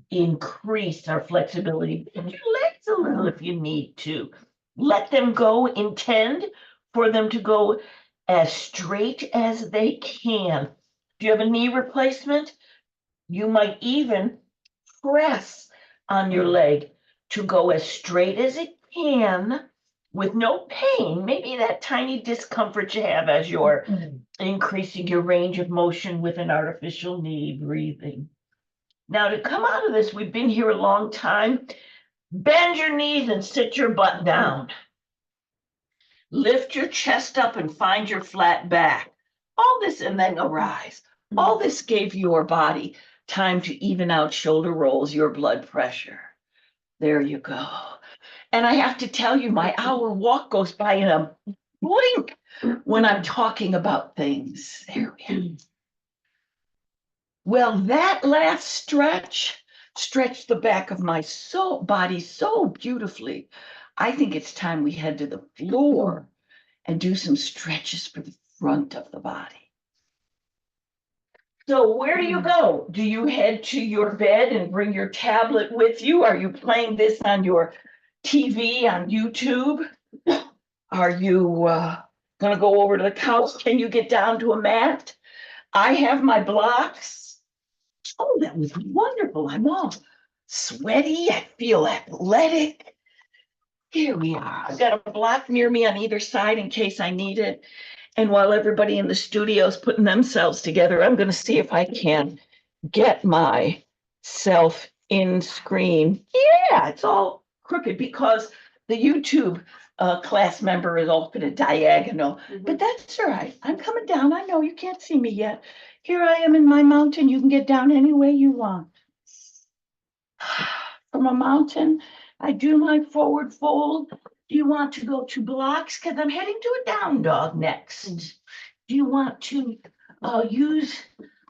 increase our flexibility. Bend your legs a little if you need to. Let them go, intend for them to go as straight as they can. Do you have a knee replacement? You might even press on your leg to go as straight as it can with no pain. Maybe that tiny discomfort you have as you're increasing your range of motion with an artificial knee, breathing. Now to come out of this, we've been here a long time. Bend your knees and sit your butt down. Lift your chest up and find your flat back. All this and then arise. All this gave your body time to even out shoulder rolls, your blood pressure. There you go. And I have to tell you, my hour walk goes by in a blink when I'm talking about things. There we are. Well, that last stretch stretched the back of my body so beautifully. I think it's time we head to the floor and do some stretches for the front of the body. So where do you go? Do you head to your bed and bring your tablet with you? Are you playing this on your TV on YouTube? Are you going to go over to the couch? Can you get down to a mat? I have my blocks. Oh, that was wonderful. I'm all sweaty. I feel athletic. Here we are. I've got a block near me on either side in case I need it. And while everybody in the studio is putting themselves together, I'm going to see if I can get myself in screen. Yeah, it's all crooked because the YouTube class member is off at a diagonal, but that's all right. I'm coming down. I know you can't see me yet. Here I am in my mountain. You can get down any way you want. From a mountain, I do my forward fold. Do you want to go to blocks? Because I'm heading to a down dog next. Do you want to use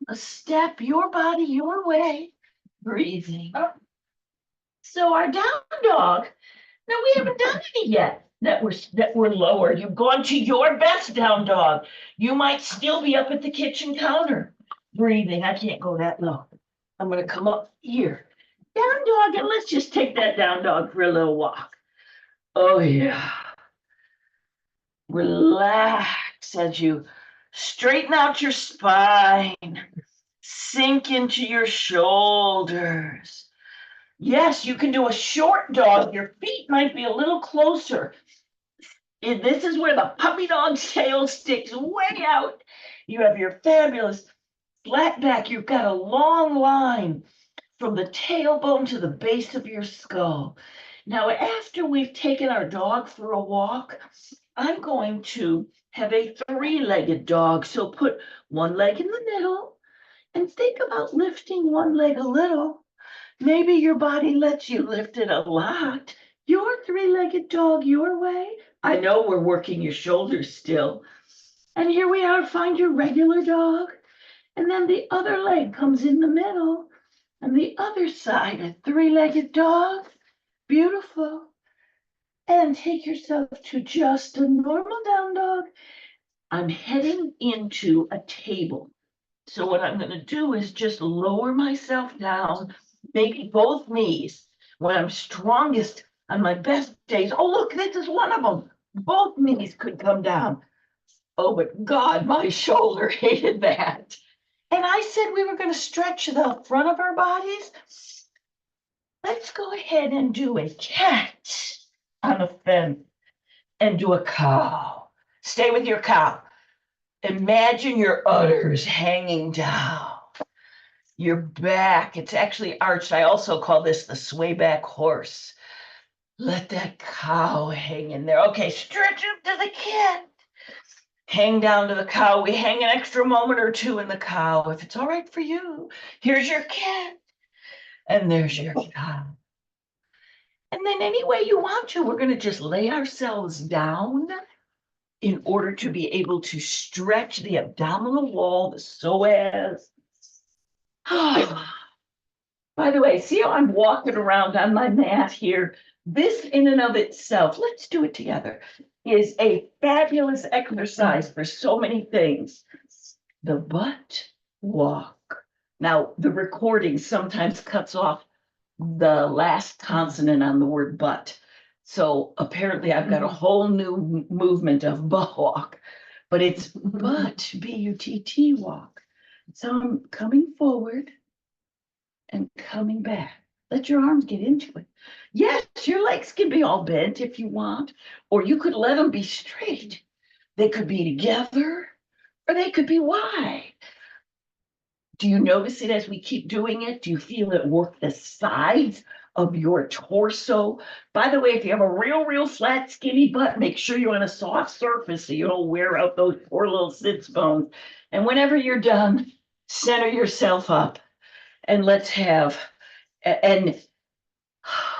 a step, your body, your way, breathing? So our down dog, now we haven't done any yet that we're lower. You've gone to your best down dog. You might still be up at the kitchen counter, breathing. I can't go that low. I'm gonna come up here. Down dog, and let's just take that down dog for a little walk. Oh yeah. Relax as you straighten out your spine, sink into your shoulders. Yes, you can do a short dog. Your feet might be a little closer. This is where the puppy dog's tail sticks way out. You have your fabulous flat back. You've got a long line from the tailbone to the base of your skull. Now, after we've taken our dog for a walk, I'm going to have a three-legged dog. So put one leg in the middle and think about lifting one leg a little. Maybe your body lets you lift it a lot. Your three-legged dog your way. I know we're working your shoulders still. And here we are, find your regular dog. And then the other leg comes in the middle. And the other side, a three-legged dog. Beautiful. And take yourself to just a normal down dog. I'm heading into a table. So what I'm going to do is just lower myself down, maybe both knees. When I'm strongest on my best days, oh, look, this is one of them. Both knees could come down. Oh, but God, my shoulder hated that. And I said we were going to stretch the front of our bodies. Let's go ahead and do a cat on a fence and do a cow. Stay with your cow. Imagine your udders hanging down. Your back, it's actually arched. I also call this the sway back horse. Let that cow hang in there. Okay, stretch up to the cat. Hang down to the cow. We hang an extra moment or two in the cow. If it's all right for you, here's your cat. And there's your cow. And then any way you want to, we're going to just lay ourselves down in order to be able to stretch the abdominal wall, the psoas. By the way, see how I'm walking around on my mat here? This in and of itself, let's do it together, is a fabulous exercise for so many things. The butt walk. Now, the recording sometimes cuts off the last consonant on the word butt. So apparently I've got a whole new movement of butt walk, but it's butt, B-U-T-T walk. So I'm coming forward and coming back. Let your arms get into it. Yes, your legs can be all bent if you want, or you could let them be straight. They could be together, or they could be wide. Do you notice it as we keep doing it? Do you feel it work the sides of your torso? By the way, if you have a real flat, skinny butt, make sure you're on a soft surface so you don't wear out those poor little sits bones. And whenever you're done, center yourself up and let's have, and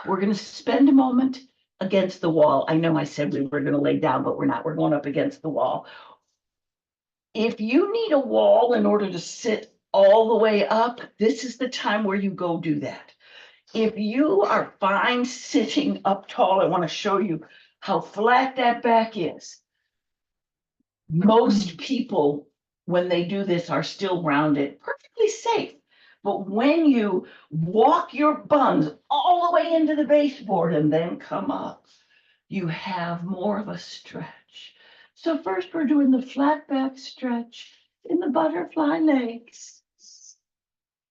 we're going to spend a moment against the wall. I know I said we were going to lay down, but we're not. We're going up against the wall. If you need a wall in order to sit all the way up, this is the time where you go do that. If you are fine sitting up tall, I want to show you how flat that back is. Most people, when they do this, are still rounded, perfectly safe. But when you walk your buns all the way into the baseboard and then come up, you have more of a stretch. So first we're doing the flat back stretch in the butterfly legs.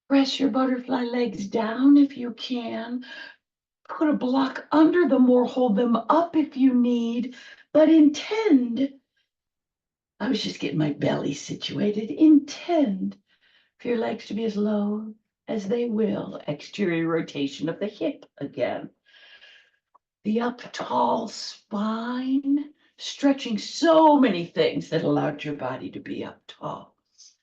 Press your butterfly legs down if you can. Put a block under them or hold them up if you need, but intend, I was just getting my belly situated, intend for your legs to be as low as they will. Exterior rotation of the hip again. The up tall spine, stretching so many things that allowed your body to be up tall.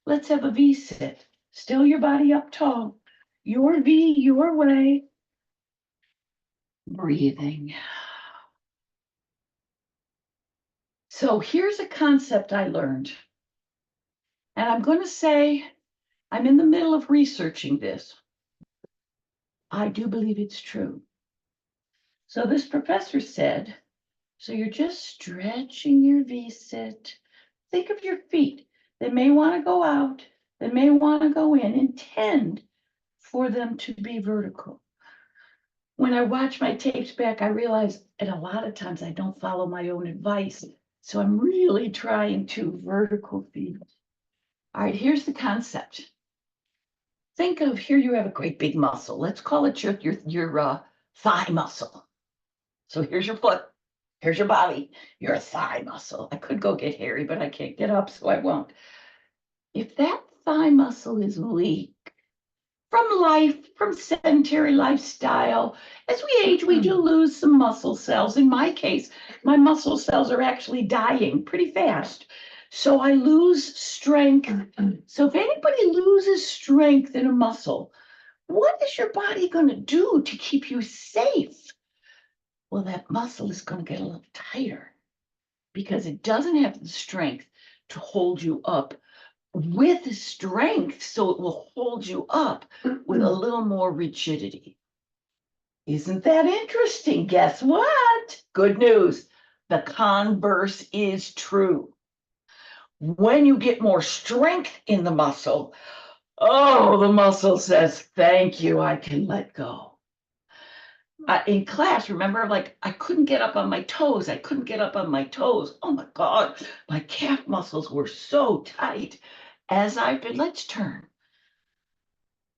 Let's have a V sit. Still your body up tall. Your V, your way. Breathing. So here's a concept I learned. And I'm going to say I'm in the middle of researching this. I do believe it's true. So this professor said, so you're just stretching your V-sit. Think of your feet. They may want to go out. They may want to go in. Intend for them to be vertical. When I watch my tapes back, I realize that a lot of times I don't follow my own advice. So I'm really trying to vertical feet. All right, here's the concept. Think of, here you have a great big muscle. Let's call it your thigh muscle. So here's your foot, here's your body, your thigh muscle. I could go get hairy, but I can't get up, so I won't. If that thigh muscle is weak from life, from sedentary lifestyle, as we age, we do lose some muscle cells. In my case, my muscle cells are actually dying pretty fast. So I lose strength. So if anybody loses strength in a muscle, what is your body going to do to keep you safe? Well, that muscle is going to get a little tighter because it doesn't have the strength to hold you up with strength. So it will hold you up with a little more rigidity. Isn't that interesting? Guess what? Good news. The converse is true. When you get more strength in the muscle, oh, the muscle says, thank you, I can let go. In class, remember, like I couldn't get up on my toes. I couldn't get up on my toes. Oh my God, my calf muscles were so tight. As I've been, let's turn.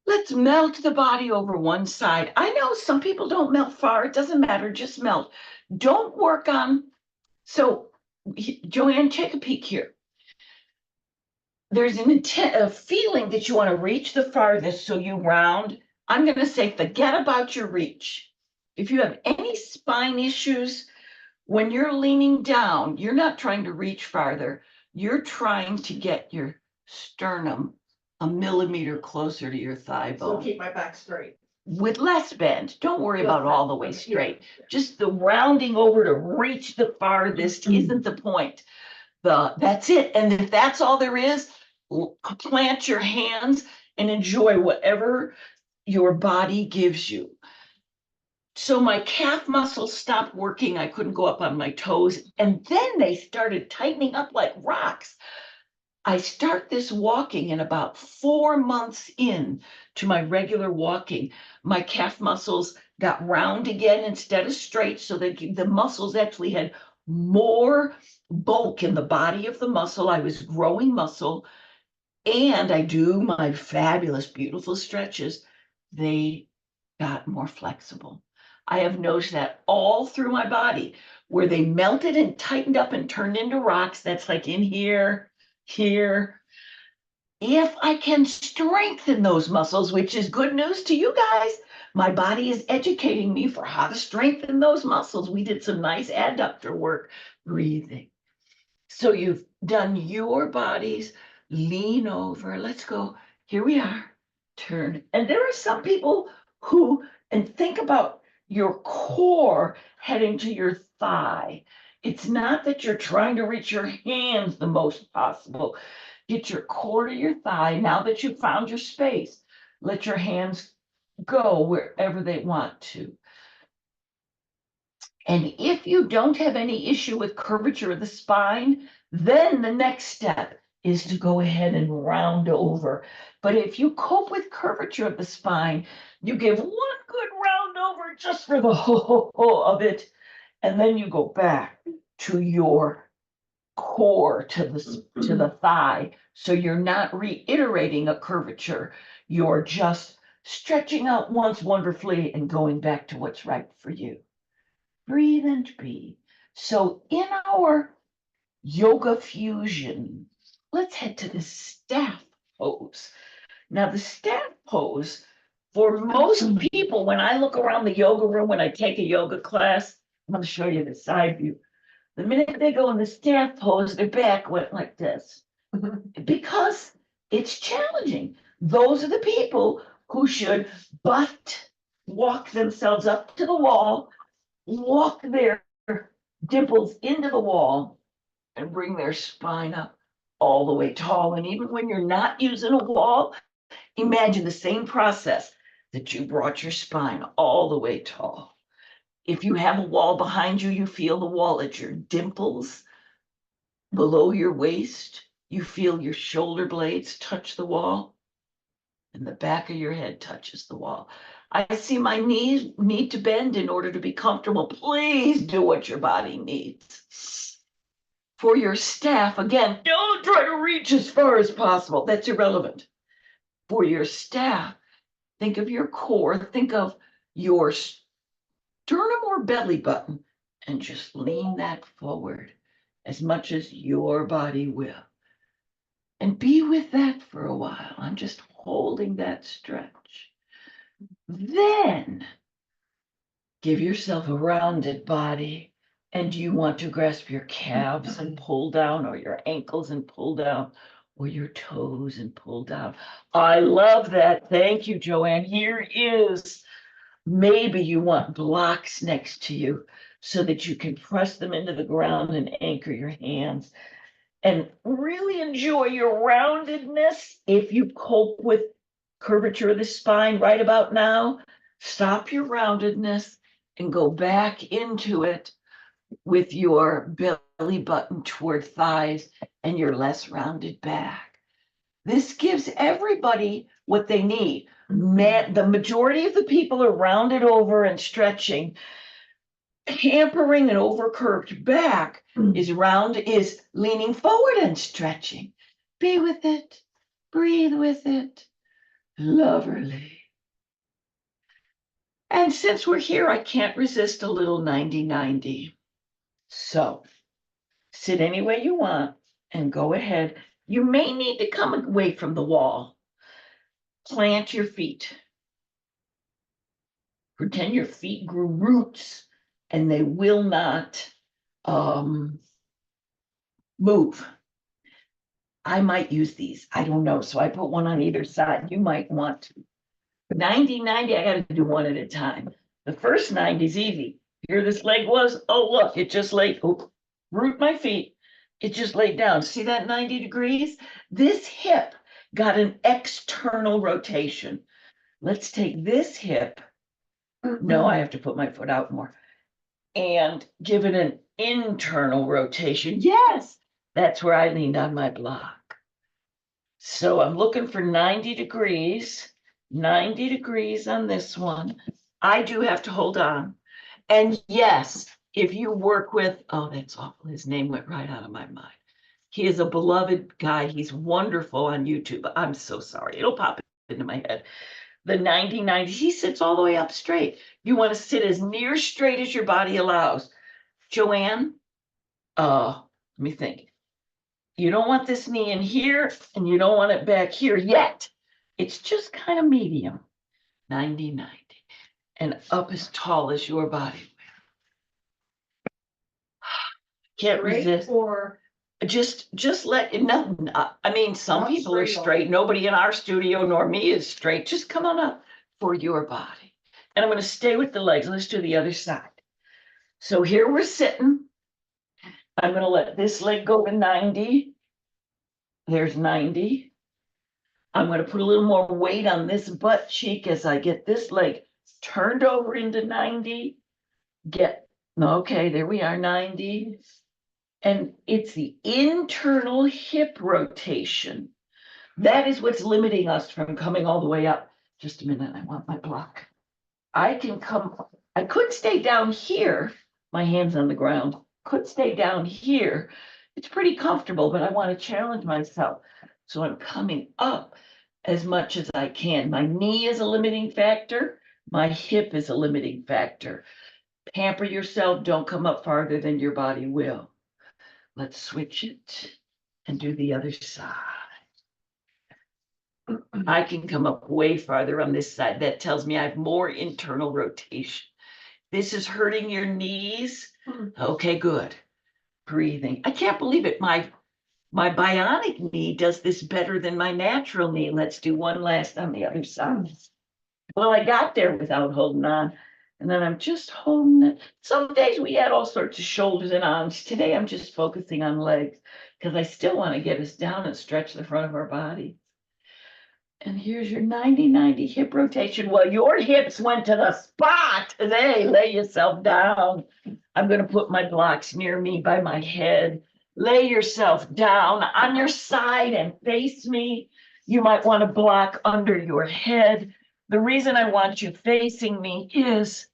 Let's melt the body over one side. I know some people don't melt far. It doesn't matter, just melt. Don't work on, so Joanne, take a peek here. There's a feeling that you want to reach the farthest, so you round. I'm going to say, forget about your reach. If you have any spine issues, when you're leaning down, you're not trying to reach farther. You're trying to get your sternum a millimeter closer to your thigh So bone. keep my back straight. With less bend. Don't worry about all the way Yeah. straight. Just the rounding over to reach the farthest isn't the point. That's it. And if that's all there is, plant your hands and enjoy whatever your body gives you. So my calf muscles stopped working. I couldn't go up on my toes. And then they started tightening up like rocks. I start this walking, and about 4 months in to my regular walking, my calf muscles got round again instead of straight. So that the muscles actually had more bulk in the body of the muscle. I was growing muscle, and I do my fabulous, beautiful stretches. They got more flexible. I have noticed that all through my body, where they melted and tightened up and turned into rocks. That's like in here, here. If I can strengthen those muscles, which is good news to you guys, my body is educating me for how to strengthen those muscles. We did some nice adductor work, breathing. So you've done your bodies, lean over, let's go. Here we are, turn. And there are some people who, and think about your core heading to your thigh. It's not that you're trying to reach your hands the most possible. Get your core to your thigh. Now that you've found your space, let your hands go wherever they want to. And if you don't have any issue with curvature of the spine, then the next step is to go ahead and round over. But if you cope with curvature of the spine, you give one good round over just for the whole of it, and then you go back to your core, to the thigh. So you're not reiterating a curvature. You're just stretching out once wonderfully and going back to what's right for you. Breathe and breathe. So in our yoga fusion, let's head to the staff pose. Now, the staff pose, for most people, when I look around the yoga room, when I take a yoga class, I'm going to show you the side view. The minute they go in the staff pose, their back went like this because it's challenging. Those are the people who should walk themselves up to the wall, walk their dimples into the wall, and bring their spine up all the way tall. And even when you're not using a wall, imagine the same process that you brought your spine all the way tall. If you have a wall behind you, you feel the wall at your dimples, below your waist. You feel your shoulder blades touch the wall, and the back of your head touches the wall. I see my knees need to bend in order to be comfortable. Please do what your body needs. For your staff, again, don't try to reach as far as possible. That's irrelevant. For your staff, think of your core, think of your sternum or belly button, and just lean that forward as much as your body will. And be with that for a while. I'm just holding that stretch. Then give yourself a rounded body. And do you want to grasp your calves and pull down, or your ankles and pull down, or your toes and pull down? I love that. Thank you, Joanne. Here is, maybe you want blocks next to you so that you can press them into the ground and anchor your hands and really enjoy your roundedness. If you cope with curvature of the spine right about now, stop your roundedness and go back into it with your belly button toward thighs and your less rounded back. This gives everybody what they need. The majority of the people are rounded over and stretching. Hampering an overcurved back is leaning forward and stretching. Be with it, breathe with it, loverly. And since we're here, I can't resist a little 90-90. So sit any way you want and go ahead. You may need to come away from the wall. Plant your feet. Pretend your feet grew roots and they will not move. I might use these. I don't know. So I put one on either side. You might want to. 90-90, I got to do one at a time. The first 90 is easy. Here this leg was. Oh, look, it just laid. Oh, root my feet. It just laid down. See that 90 degrees? This hip got an external rotation. Let's take this hip. No, I have to put my foot out more. And give it an internal rotation. Yes, that's where I leaned on my block. So I'm looking for 90 degrees, 90 degrees on this one. I do have to hold on. And yes, if you work with, oh, that's awful. His name went right out of my mind. He is a beloved guy. He's wonderful on YouTube. I'm so sorry. It'll pop into my head. The 90-90, he sits all the way up straight. You want to sit as near straight as your body allows. Joanne, let me think. You don't want this knee in here and you don't want it back here yet. It's just kind of medium, 90-90, and up as tall as your body will. Can't resist. Or just let it, nothing. I mean, some people are straight. Nobody in our studio nor me is straight. Just come on up for your body. And I'm going to stay with the legs. Let's do the other side. So here we're sitting. I'm going to let this leg go to 90. There's 90. I'm going to put a little more weight on this butt cheek as I get this leg turned over into 90. Okay, there we are, 90. And it's the internal hip rotation. That is what's limiting us from coming all the way up. Just a minute, I want my block. I could stay down here, my hands on the ground, could stay down here. It's pretty comfortable, but I want to challenge myself. So I'm coming up as much as I can. My knee is a limiting factor. My hip is a limiting factor. Pamper yourself. Don't come up farther than your body will. Let's switch it and do the other side. I can come up way farther on this side. That tells me I have more internal rotation. This is hurting your knees. Okay, good. Breathing. I can't believe it. My bionic knee does this better than my natural knee. Let's do one last on the other side. Well, I got there without holding on. And then I'm just holding it. Some days we had all sorts of shoulders and arms. Today I'm just focusing on legs because I still want to get us down and stretch the front of our body. And here's your 90-90 hip rotation. Well, your hips went to the spot today. Lay yourself down. I'm going to put my blocks near me by my head. Lay yourself down on your side and face me. You might want to block under your head. The reason I want you facing me is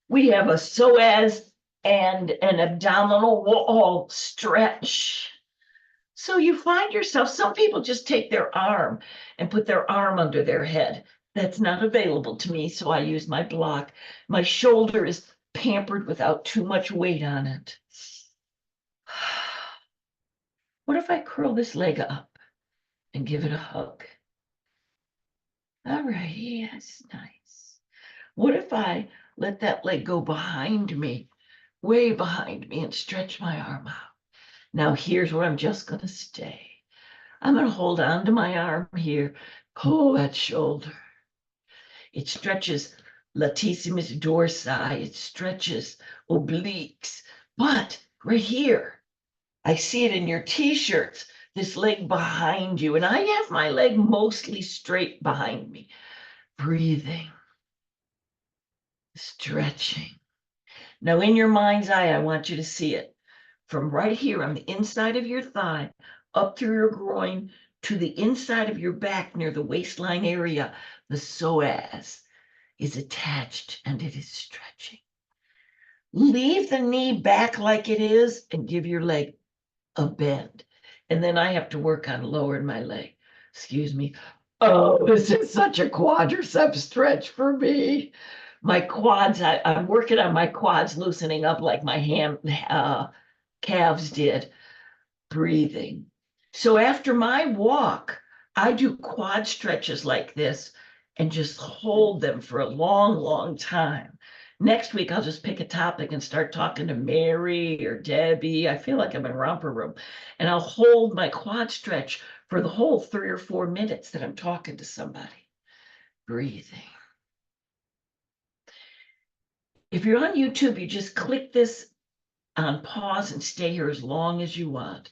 we have a psoas and an abdominal wall stretch. So you find yourself, some people just take their arm and put their arm under their head. That's not available to me, so I use my block. My shoulder is pampered without too much weight on it. What if I curl this leg up and give it a hug? All right, yes, nice. What if I let that leg go behind me, way behind me, and stretch my arm out? Now here's where I'm just going to stay. I'm going to hold on to my arm here, pull that shoulder. It stretches latissimus dorsi, it stretches obliques, but right here, I see it in your t-shirts, this leg behind you, and I have my leg mostly straight behind me. Breathing, stretching. Now in your mind's eye, I want you to see it. From right here on the inside of your thigh, up through your groin, to the inside of your back near the waistline area, the psoas is attached and it is stretching. Leave the knee back like it is and give your leg a bend. And then I have to work on lowering my leg. Excuse me. Oh, this is such a quadricep stretch for me. My quads, I'm working on my quads loosening up like my calves did. Breathing. So after my walk, I do quad stretches like this and just hold them for a long, long time. Next week, I'll just pick a topic and start talking to Mary or Debbie. I feel like I'm in romper room. And I'll hold my quad stretch for the whole 3 or 4 minutes that I'm talking to somebody. Breathing. If you're on YouTube, you just click this on pause and stay here as long as you want.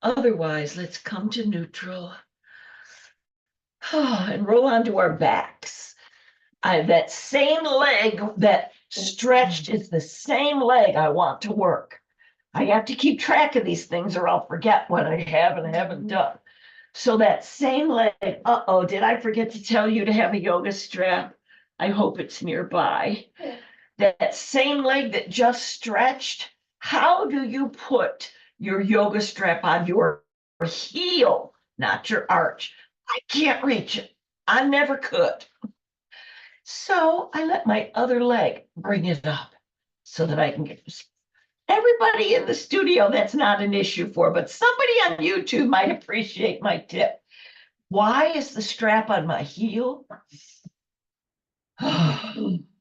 Otherwise, let's come to neutral and roll onto our backs. That same leg that stretched is the same leg I want to work. I have to keep track of these things or I'll forget what I have and haven't done. So that same leg, did I forget to tell you to have a yoga strap? I hope it's nearby. That same leg that just stretched, how do you put your yoga strap on your heel, not your arch? I can't reach it. I never could. So I let my other leg bring it up so that I can get this. Everybody in the studio, that's not an issue for, but somebody on YouTube might appreciate my tip. Why is the strap on my heel?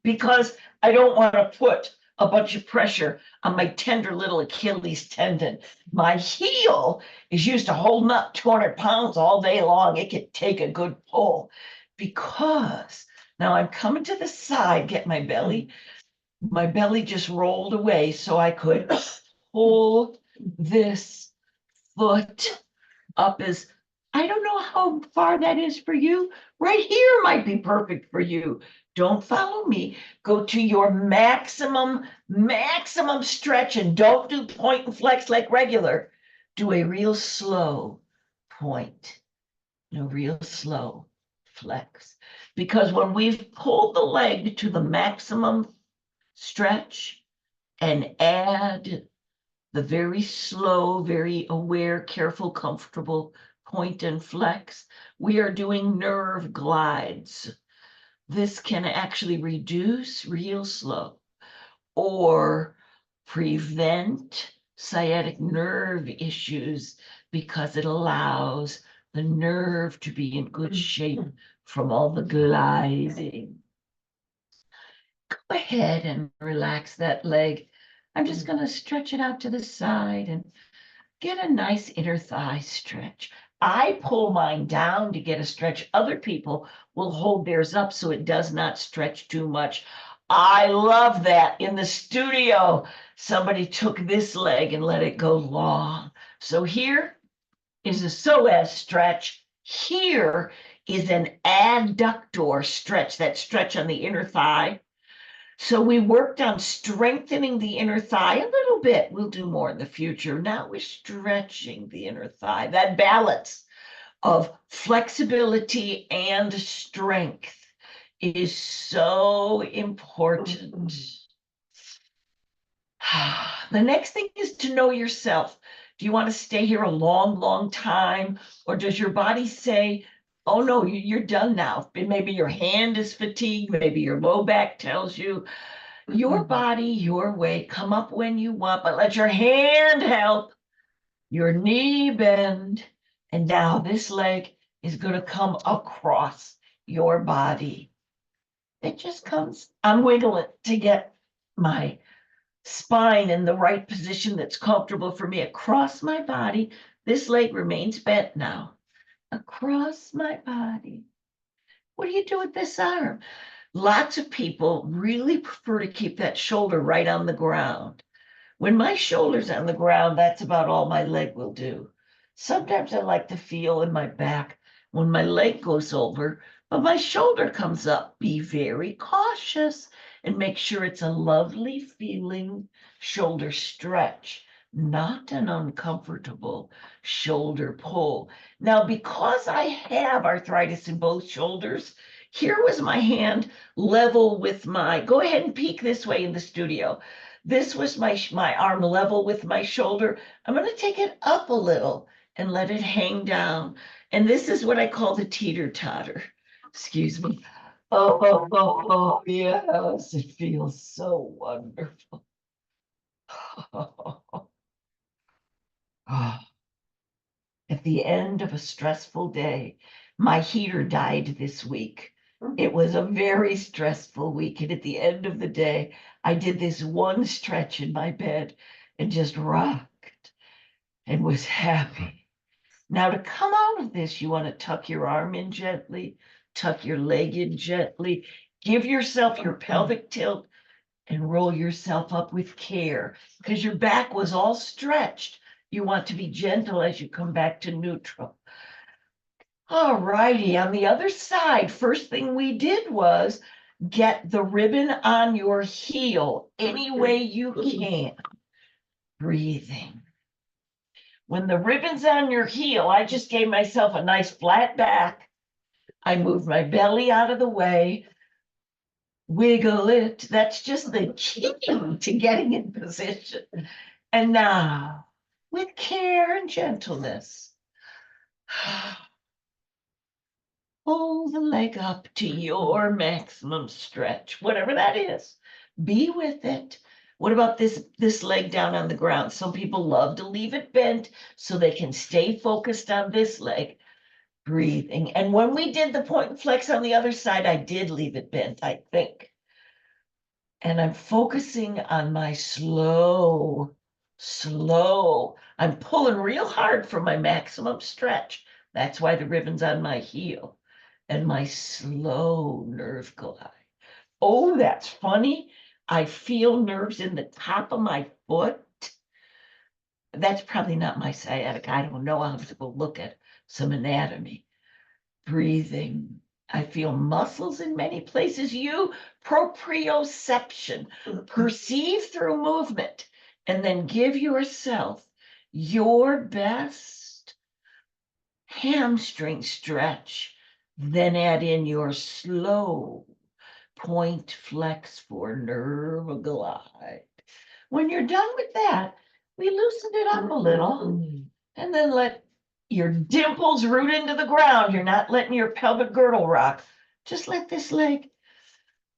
Because I don't want to put a bunch of pressure on my tender little Achilles tendon. My heel is used to holding up 200 pounds all day long. It could take a good pull because now I'm coming to the side, get my belly. My belly just rolled away so I could pull this foot up as, I don't know how far that is for you. Right here might be perfect for you. Don't follow me. Go to your maximum stretch and don't do point and flex like regular. Do a real slow point, a real slow flex. Because when we've pulled the leg to the maximum stretch and add the very slow, very aware, careful, comfortable point and flex, we are doing nerve glides. This can actually reduce real slow or prevent sciatic nerve issues because it allows the nerve to be in good shape from all the gliding. Go ahead and relax that leg. I'm just going to stretch it out to the side and get a nice inner thigh stretch. I pull mine down to get a stretch. Other people will hold theirs up so it does not stretch too much. I love that. In the studio, somebody took this leg and let it go long. So here is a psoas stretch. Here is an adductor stretch, that stretch on the inner thigh. So we worked on strengthening the inner thigh a little bit. We'll do more in the future. Now we're stretching the inner thigh, that balance of flexibility and strength is so important. The next thing is to know yourself. Do you want to stay here a long, long time? Or does your body say, oh no, you're done now? Maybe your hand is fatigued. Maybe your low back tells you, your body, your way, come up when you want, but let your hand help, your knee bend. And now this leg is going to come across your body. It just comes, I'm wiggling to get my spine in the right position that's comfortable for me across my body. This leg remains bent now. Across my body. What do you do with this arm? Lots of people really prefer to keep that shoulder right on the ground. When my shoulder's on the ground, that's about all my leg will do. Sometimes I like to feel in my back when my leg goes over, but my shoulder comes up. Be very cautious and make sure it's a lovely feeling shoulder stretch, not an uncomfortable shoulder pull. Now, because I have arthritis in both shoulders, here was my hand level with my, go ahead and peek this way in the studio. This was my arm level with my shoulder. I'm going to take it up a little and let it hang down. And this is what I call the teeter-totter. Excuse me. Oh, yes, it feels so wonderful. At the end of a stressful day, my heater died this week. It was a very stressful week. And at the end of the day, I did this one stretch in my bed and just rocked and was happy. Now, to come out of this, you want to tuck your arm in gently, tuck your leg in gently, give yourself your pelvic tilt, and roll yourself up with care because your back was all stretched. You want to be gentle as you come back to neutral. All righty, on the other side, first thing we did was get the ribbon on your heel any way you can. Breathing. When the ribbon's on your heel, I just gave myself a nice flat back. I moved my belly out of the way. Wiggle it. That's just the key to getting in position. And now, with care and gentleness, pull the leg up to your maximum stretch, whatever that is. Be with it. What about this leg down on the ground? Some people love to leave it bent so they can stay focused on this leg. Breathing. And when we did the point and flex on the other side, I did leave it bent, I think. And I'm focusing on my slow. I'm pulling real hard for my maximum stretch. That's why the ribbon's on my heel. And my slow nerve glide. Oh, that's funny. I feel nerves in the top of my foot. that's probably not my sciatic. I don't know. I'll have to go look at some anatomy. Breathing. I feel muscles in many places. You proprioception, perceive through movement, and then give yourself your best hamstring stretch. Then add in your slow point flex for nerve glide. When you're done with that, we loosened it up a little and then let your dimples root into the ground. You're not letting your pelvic girdle rock. Just let this leg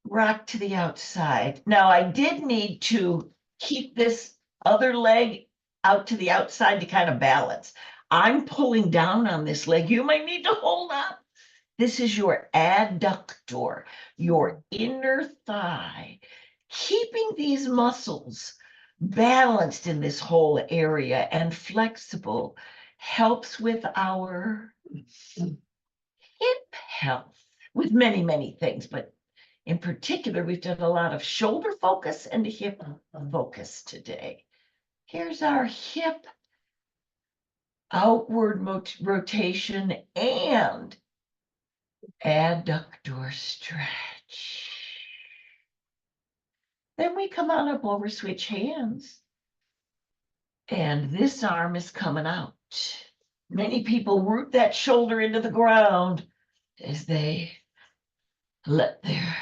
rock to the outside. Now, I did need to keep this other leg out to the outside to kind of balance. I'm pulling down on this leg. You might need to hold up. This is your adductor, your inner thigh. Keeping these muscles balanced in this whole area and flexible helps with our hip health, with many, many things, but in particular, we've done a lot of shoulder focus and hip focus today. Here's our hip outward rotation and adductor stretch. Then we come on up over, switch hands. And this arm is coming out. Many people root that shoulder into the ground as they let their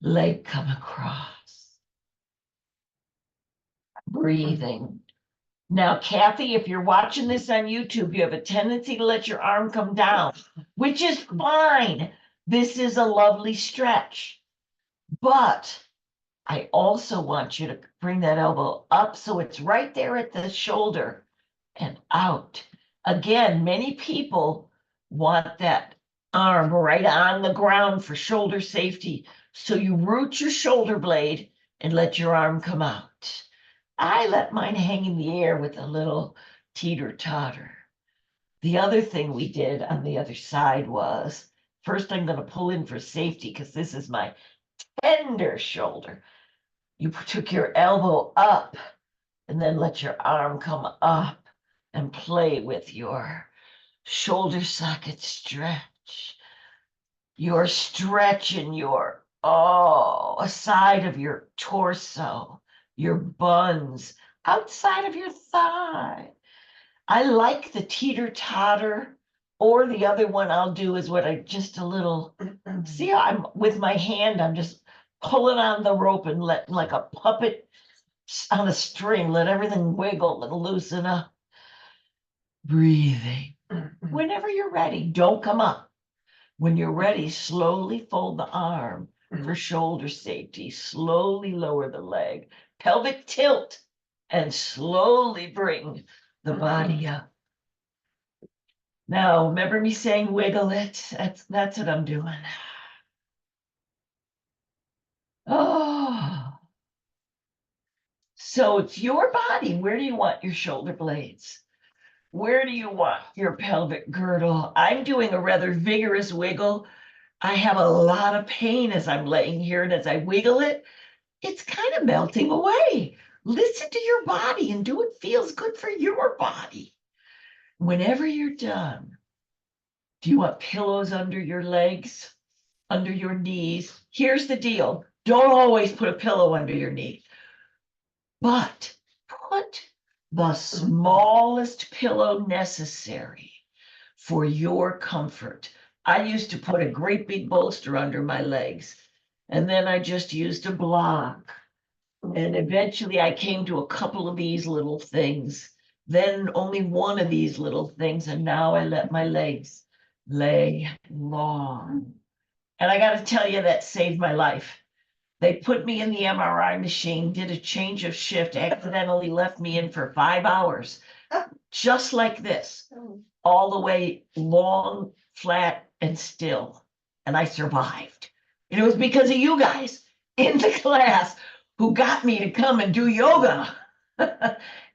leg come across. Breathing. Now, Kathy, if you're watching this on YouTube, you have a tendency to let your arm come down, which is fine. This is a lovely stretch. But I also want you to bring that elbow up so it's right there at the shoulder and out. Again, many people want that arm right on the ground for shoulder safety. So you root your shoulder blade and let your arm come out. I let mine hang in the air with a little teeter-totter. The other thing we did on the other side was, first I'm going to pull in for safety because this is my tender shoulder. You took your elbow up and then let your arm come up and play with your shoulder socket stretch. You're stretching your, a side of your torso, your buns, outside of your thigh. I like the teeter-totter, or the other one I'll do is what I just a little, see how I'm with my hand, I'm just pulling on the rope and letting like a puppet on a string, let everything wiggle and loosen up. Breathing. Whenever you're ready, don't come up. When you're ready, slowly fold the arm for shoulder safety. Slowly lower the leg, pelvic tilt, and slowly bring the body up. Now, remember me saying wiggle it? That's what I'm doing. Oh. So it's your body. Where do you want your shoulder blades? Where do you want your pelvic girdle? I'm doing a rather vigorous wiggle. I have a lot of pain as I'm laying here, and as I wiggle it, it's kind of melting away. Listen to your body and do what feels good for your body. Whenever you're done, do you want pillows under your legs, under your knees? Here's the deal. Don't always put a pillow under your knee, but put the smallest pillow necessary for your comfort. I used to put a great big bolster under my legs, and then I just used a block. And eventually I came to a couple of these little things, then only one of these little things, and now I let my legs lay long. And I got to tell you, that saved my life. They put me in the MRI machine, did a change of shift, accidentally left me in for 5 hours, just like this, all the way long, flat, and still. And I survived. And it was because of you guys in the class who got me to come and do yoga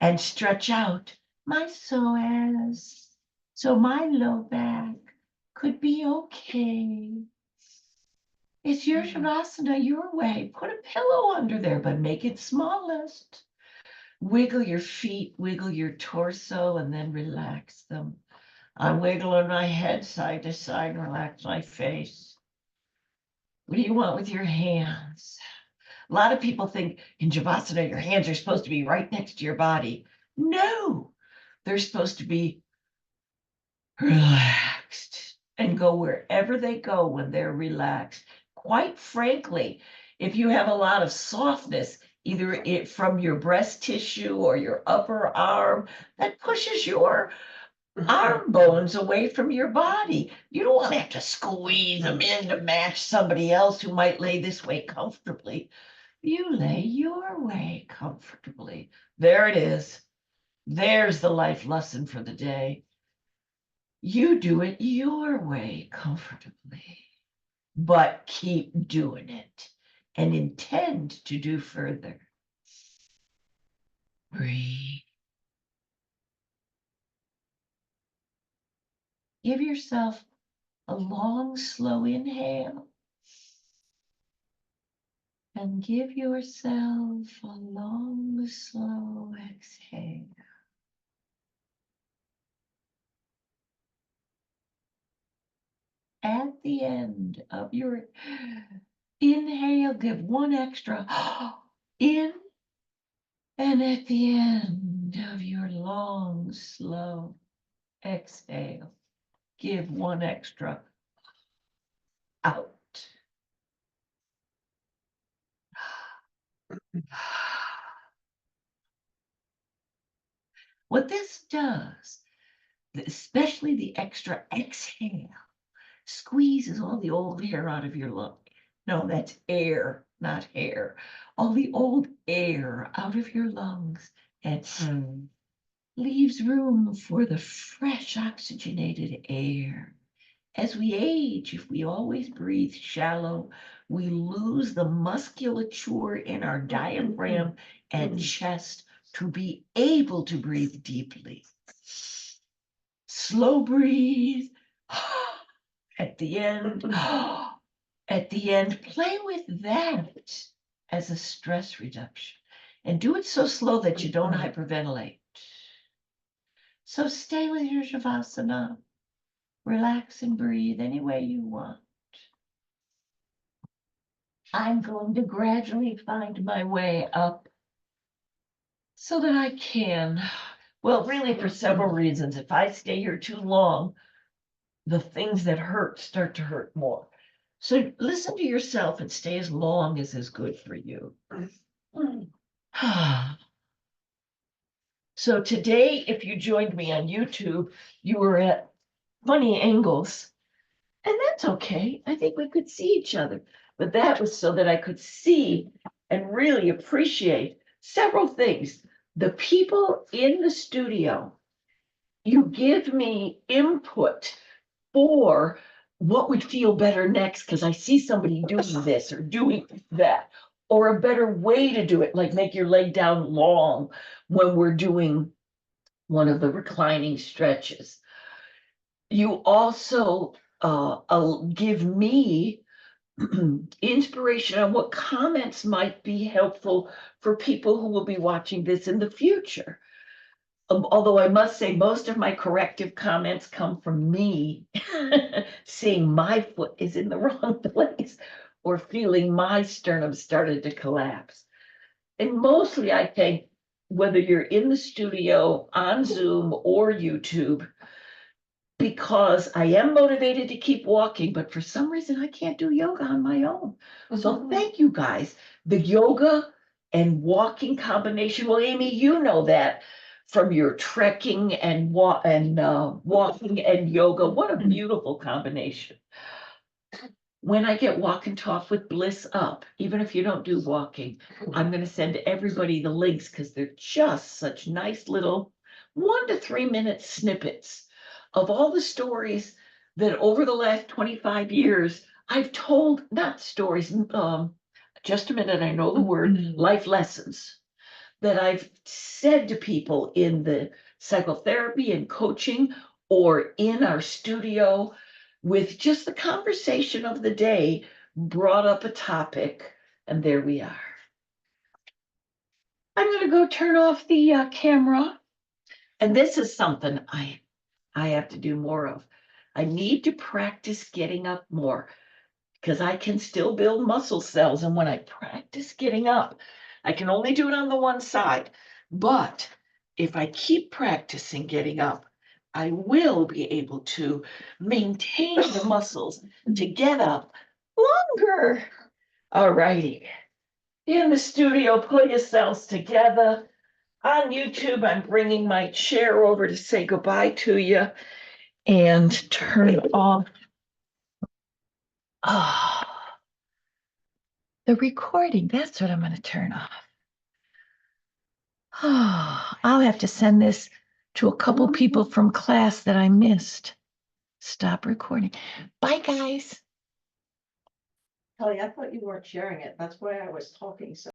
and stretch out my psoas so my low back could be okay. It's your Shavasana your way. Put a pillow under there, but make it smallest. Wiggle your feet, wiggle your torso, and then relax them. I'm wiggling my head side to side, relax my face. What do you want with your hands? A lot of people think in Shavasana, your hands are supposed to be right next to your body. No, they're supposed to be relaxed and go wherever they go when they're relaxed. Quite frankly, if you have a lot of softness, either it from your breast tissue or your upper arm, that pushes your arm bones away from your body. You don't want to have to squeeze them in to match somebody else who might lay this way comfortably. You lay your way comfortably. There it is. There's the life lesson for the day. You do it your way comfortably, but keep doing it and intend to do further. Breathe. Give yourself a long, slow inhale. And give yourself a long, slow exhale. At the end of your inhale, give one extra in, and at the end of your long, slow exhale, give one extra out. What this does, especially the extra exhale, squeezes all the old hair out of your lung. No, that's air, not hair. All the old air out of your lungs and leaves room for the fresh oxygenated air. As we age, if we always breathe shallow, we lose the musculature in our diaphragm and chest to be able to breathe deeply. Slow breathe. At the end, play with that as a stress reduction and do it so slow that you don't hyperventilate. So stay with your Shavasana. Relax and breathe any way you want. I'm going to gradually find my way up so that I can, well, really for several reasons. If I stay here too long, the things that hurt start to hurt more. So listen to yourself and stay as long as is good for you. So today, if you joined me on YouTube, you were at funny angles. And that's okay. I think we could see each other. But that was so that I could see and really appreciate several things. The people in the studio, you give me input for what would feel better next, because I see somebody doing this or doing that, or a better way to do it, like make your leg down long when we're doing one of the reclining stretches. You also give me inspiration on what comments might be helpful for people who will be watching this in the future. Although I must say most of my corrective comments come from me seeing my foot is in the wrong place or feeling my sternum started to collapse. And mostly I think whether you're in the studio, on Zoom or YouTube, because I am motivated to keep walking, but for some reason I can't do yoga on my own. So thank you guys. The yoga and walking combination. Well, Amy, you know that from your trekking and walking and yoga. What a beautiful combination. When I get Walk and Talk with Bliss up, even if you don't do walking, I'm going to send everybody the links because they're just such nice little 1 to 3 minute snippets of all the stories that over the last 25 years I've told, not stories, just a minute, I know the word, life lessons that I've said to people in the psychotherapy and coaching or in our studio with just the conversation of the day brought up a topic, and there we are. I'm gonna go turn off the camera. And this is something I have to do more of. I need to practice getting up more because I can still build muscle cells. And when I practice getting up, I can only do it on the one side. But if I keep practicing getting up, I will be able to maintain the muscles to get up longer. All righty. In the studio, pull yourselves together. On YouTube, I'm bringing my chair over to say goodbye to you and turn off the recording. That's what I'm going to turn off. I'll have to send this to a couple people from class that I missed. Stop recording. Bye, guys. Kelly, I thought you weren't sharing it. That's why I was talking so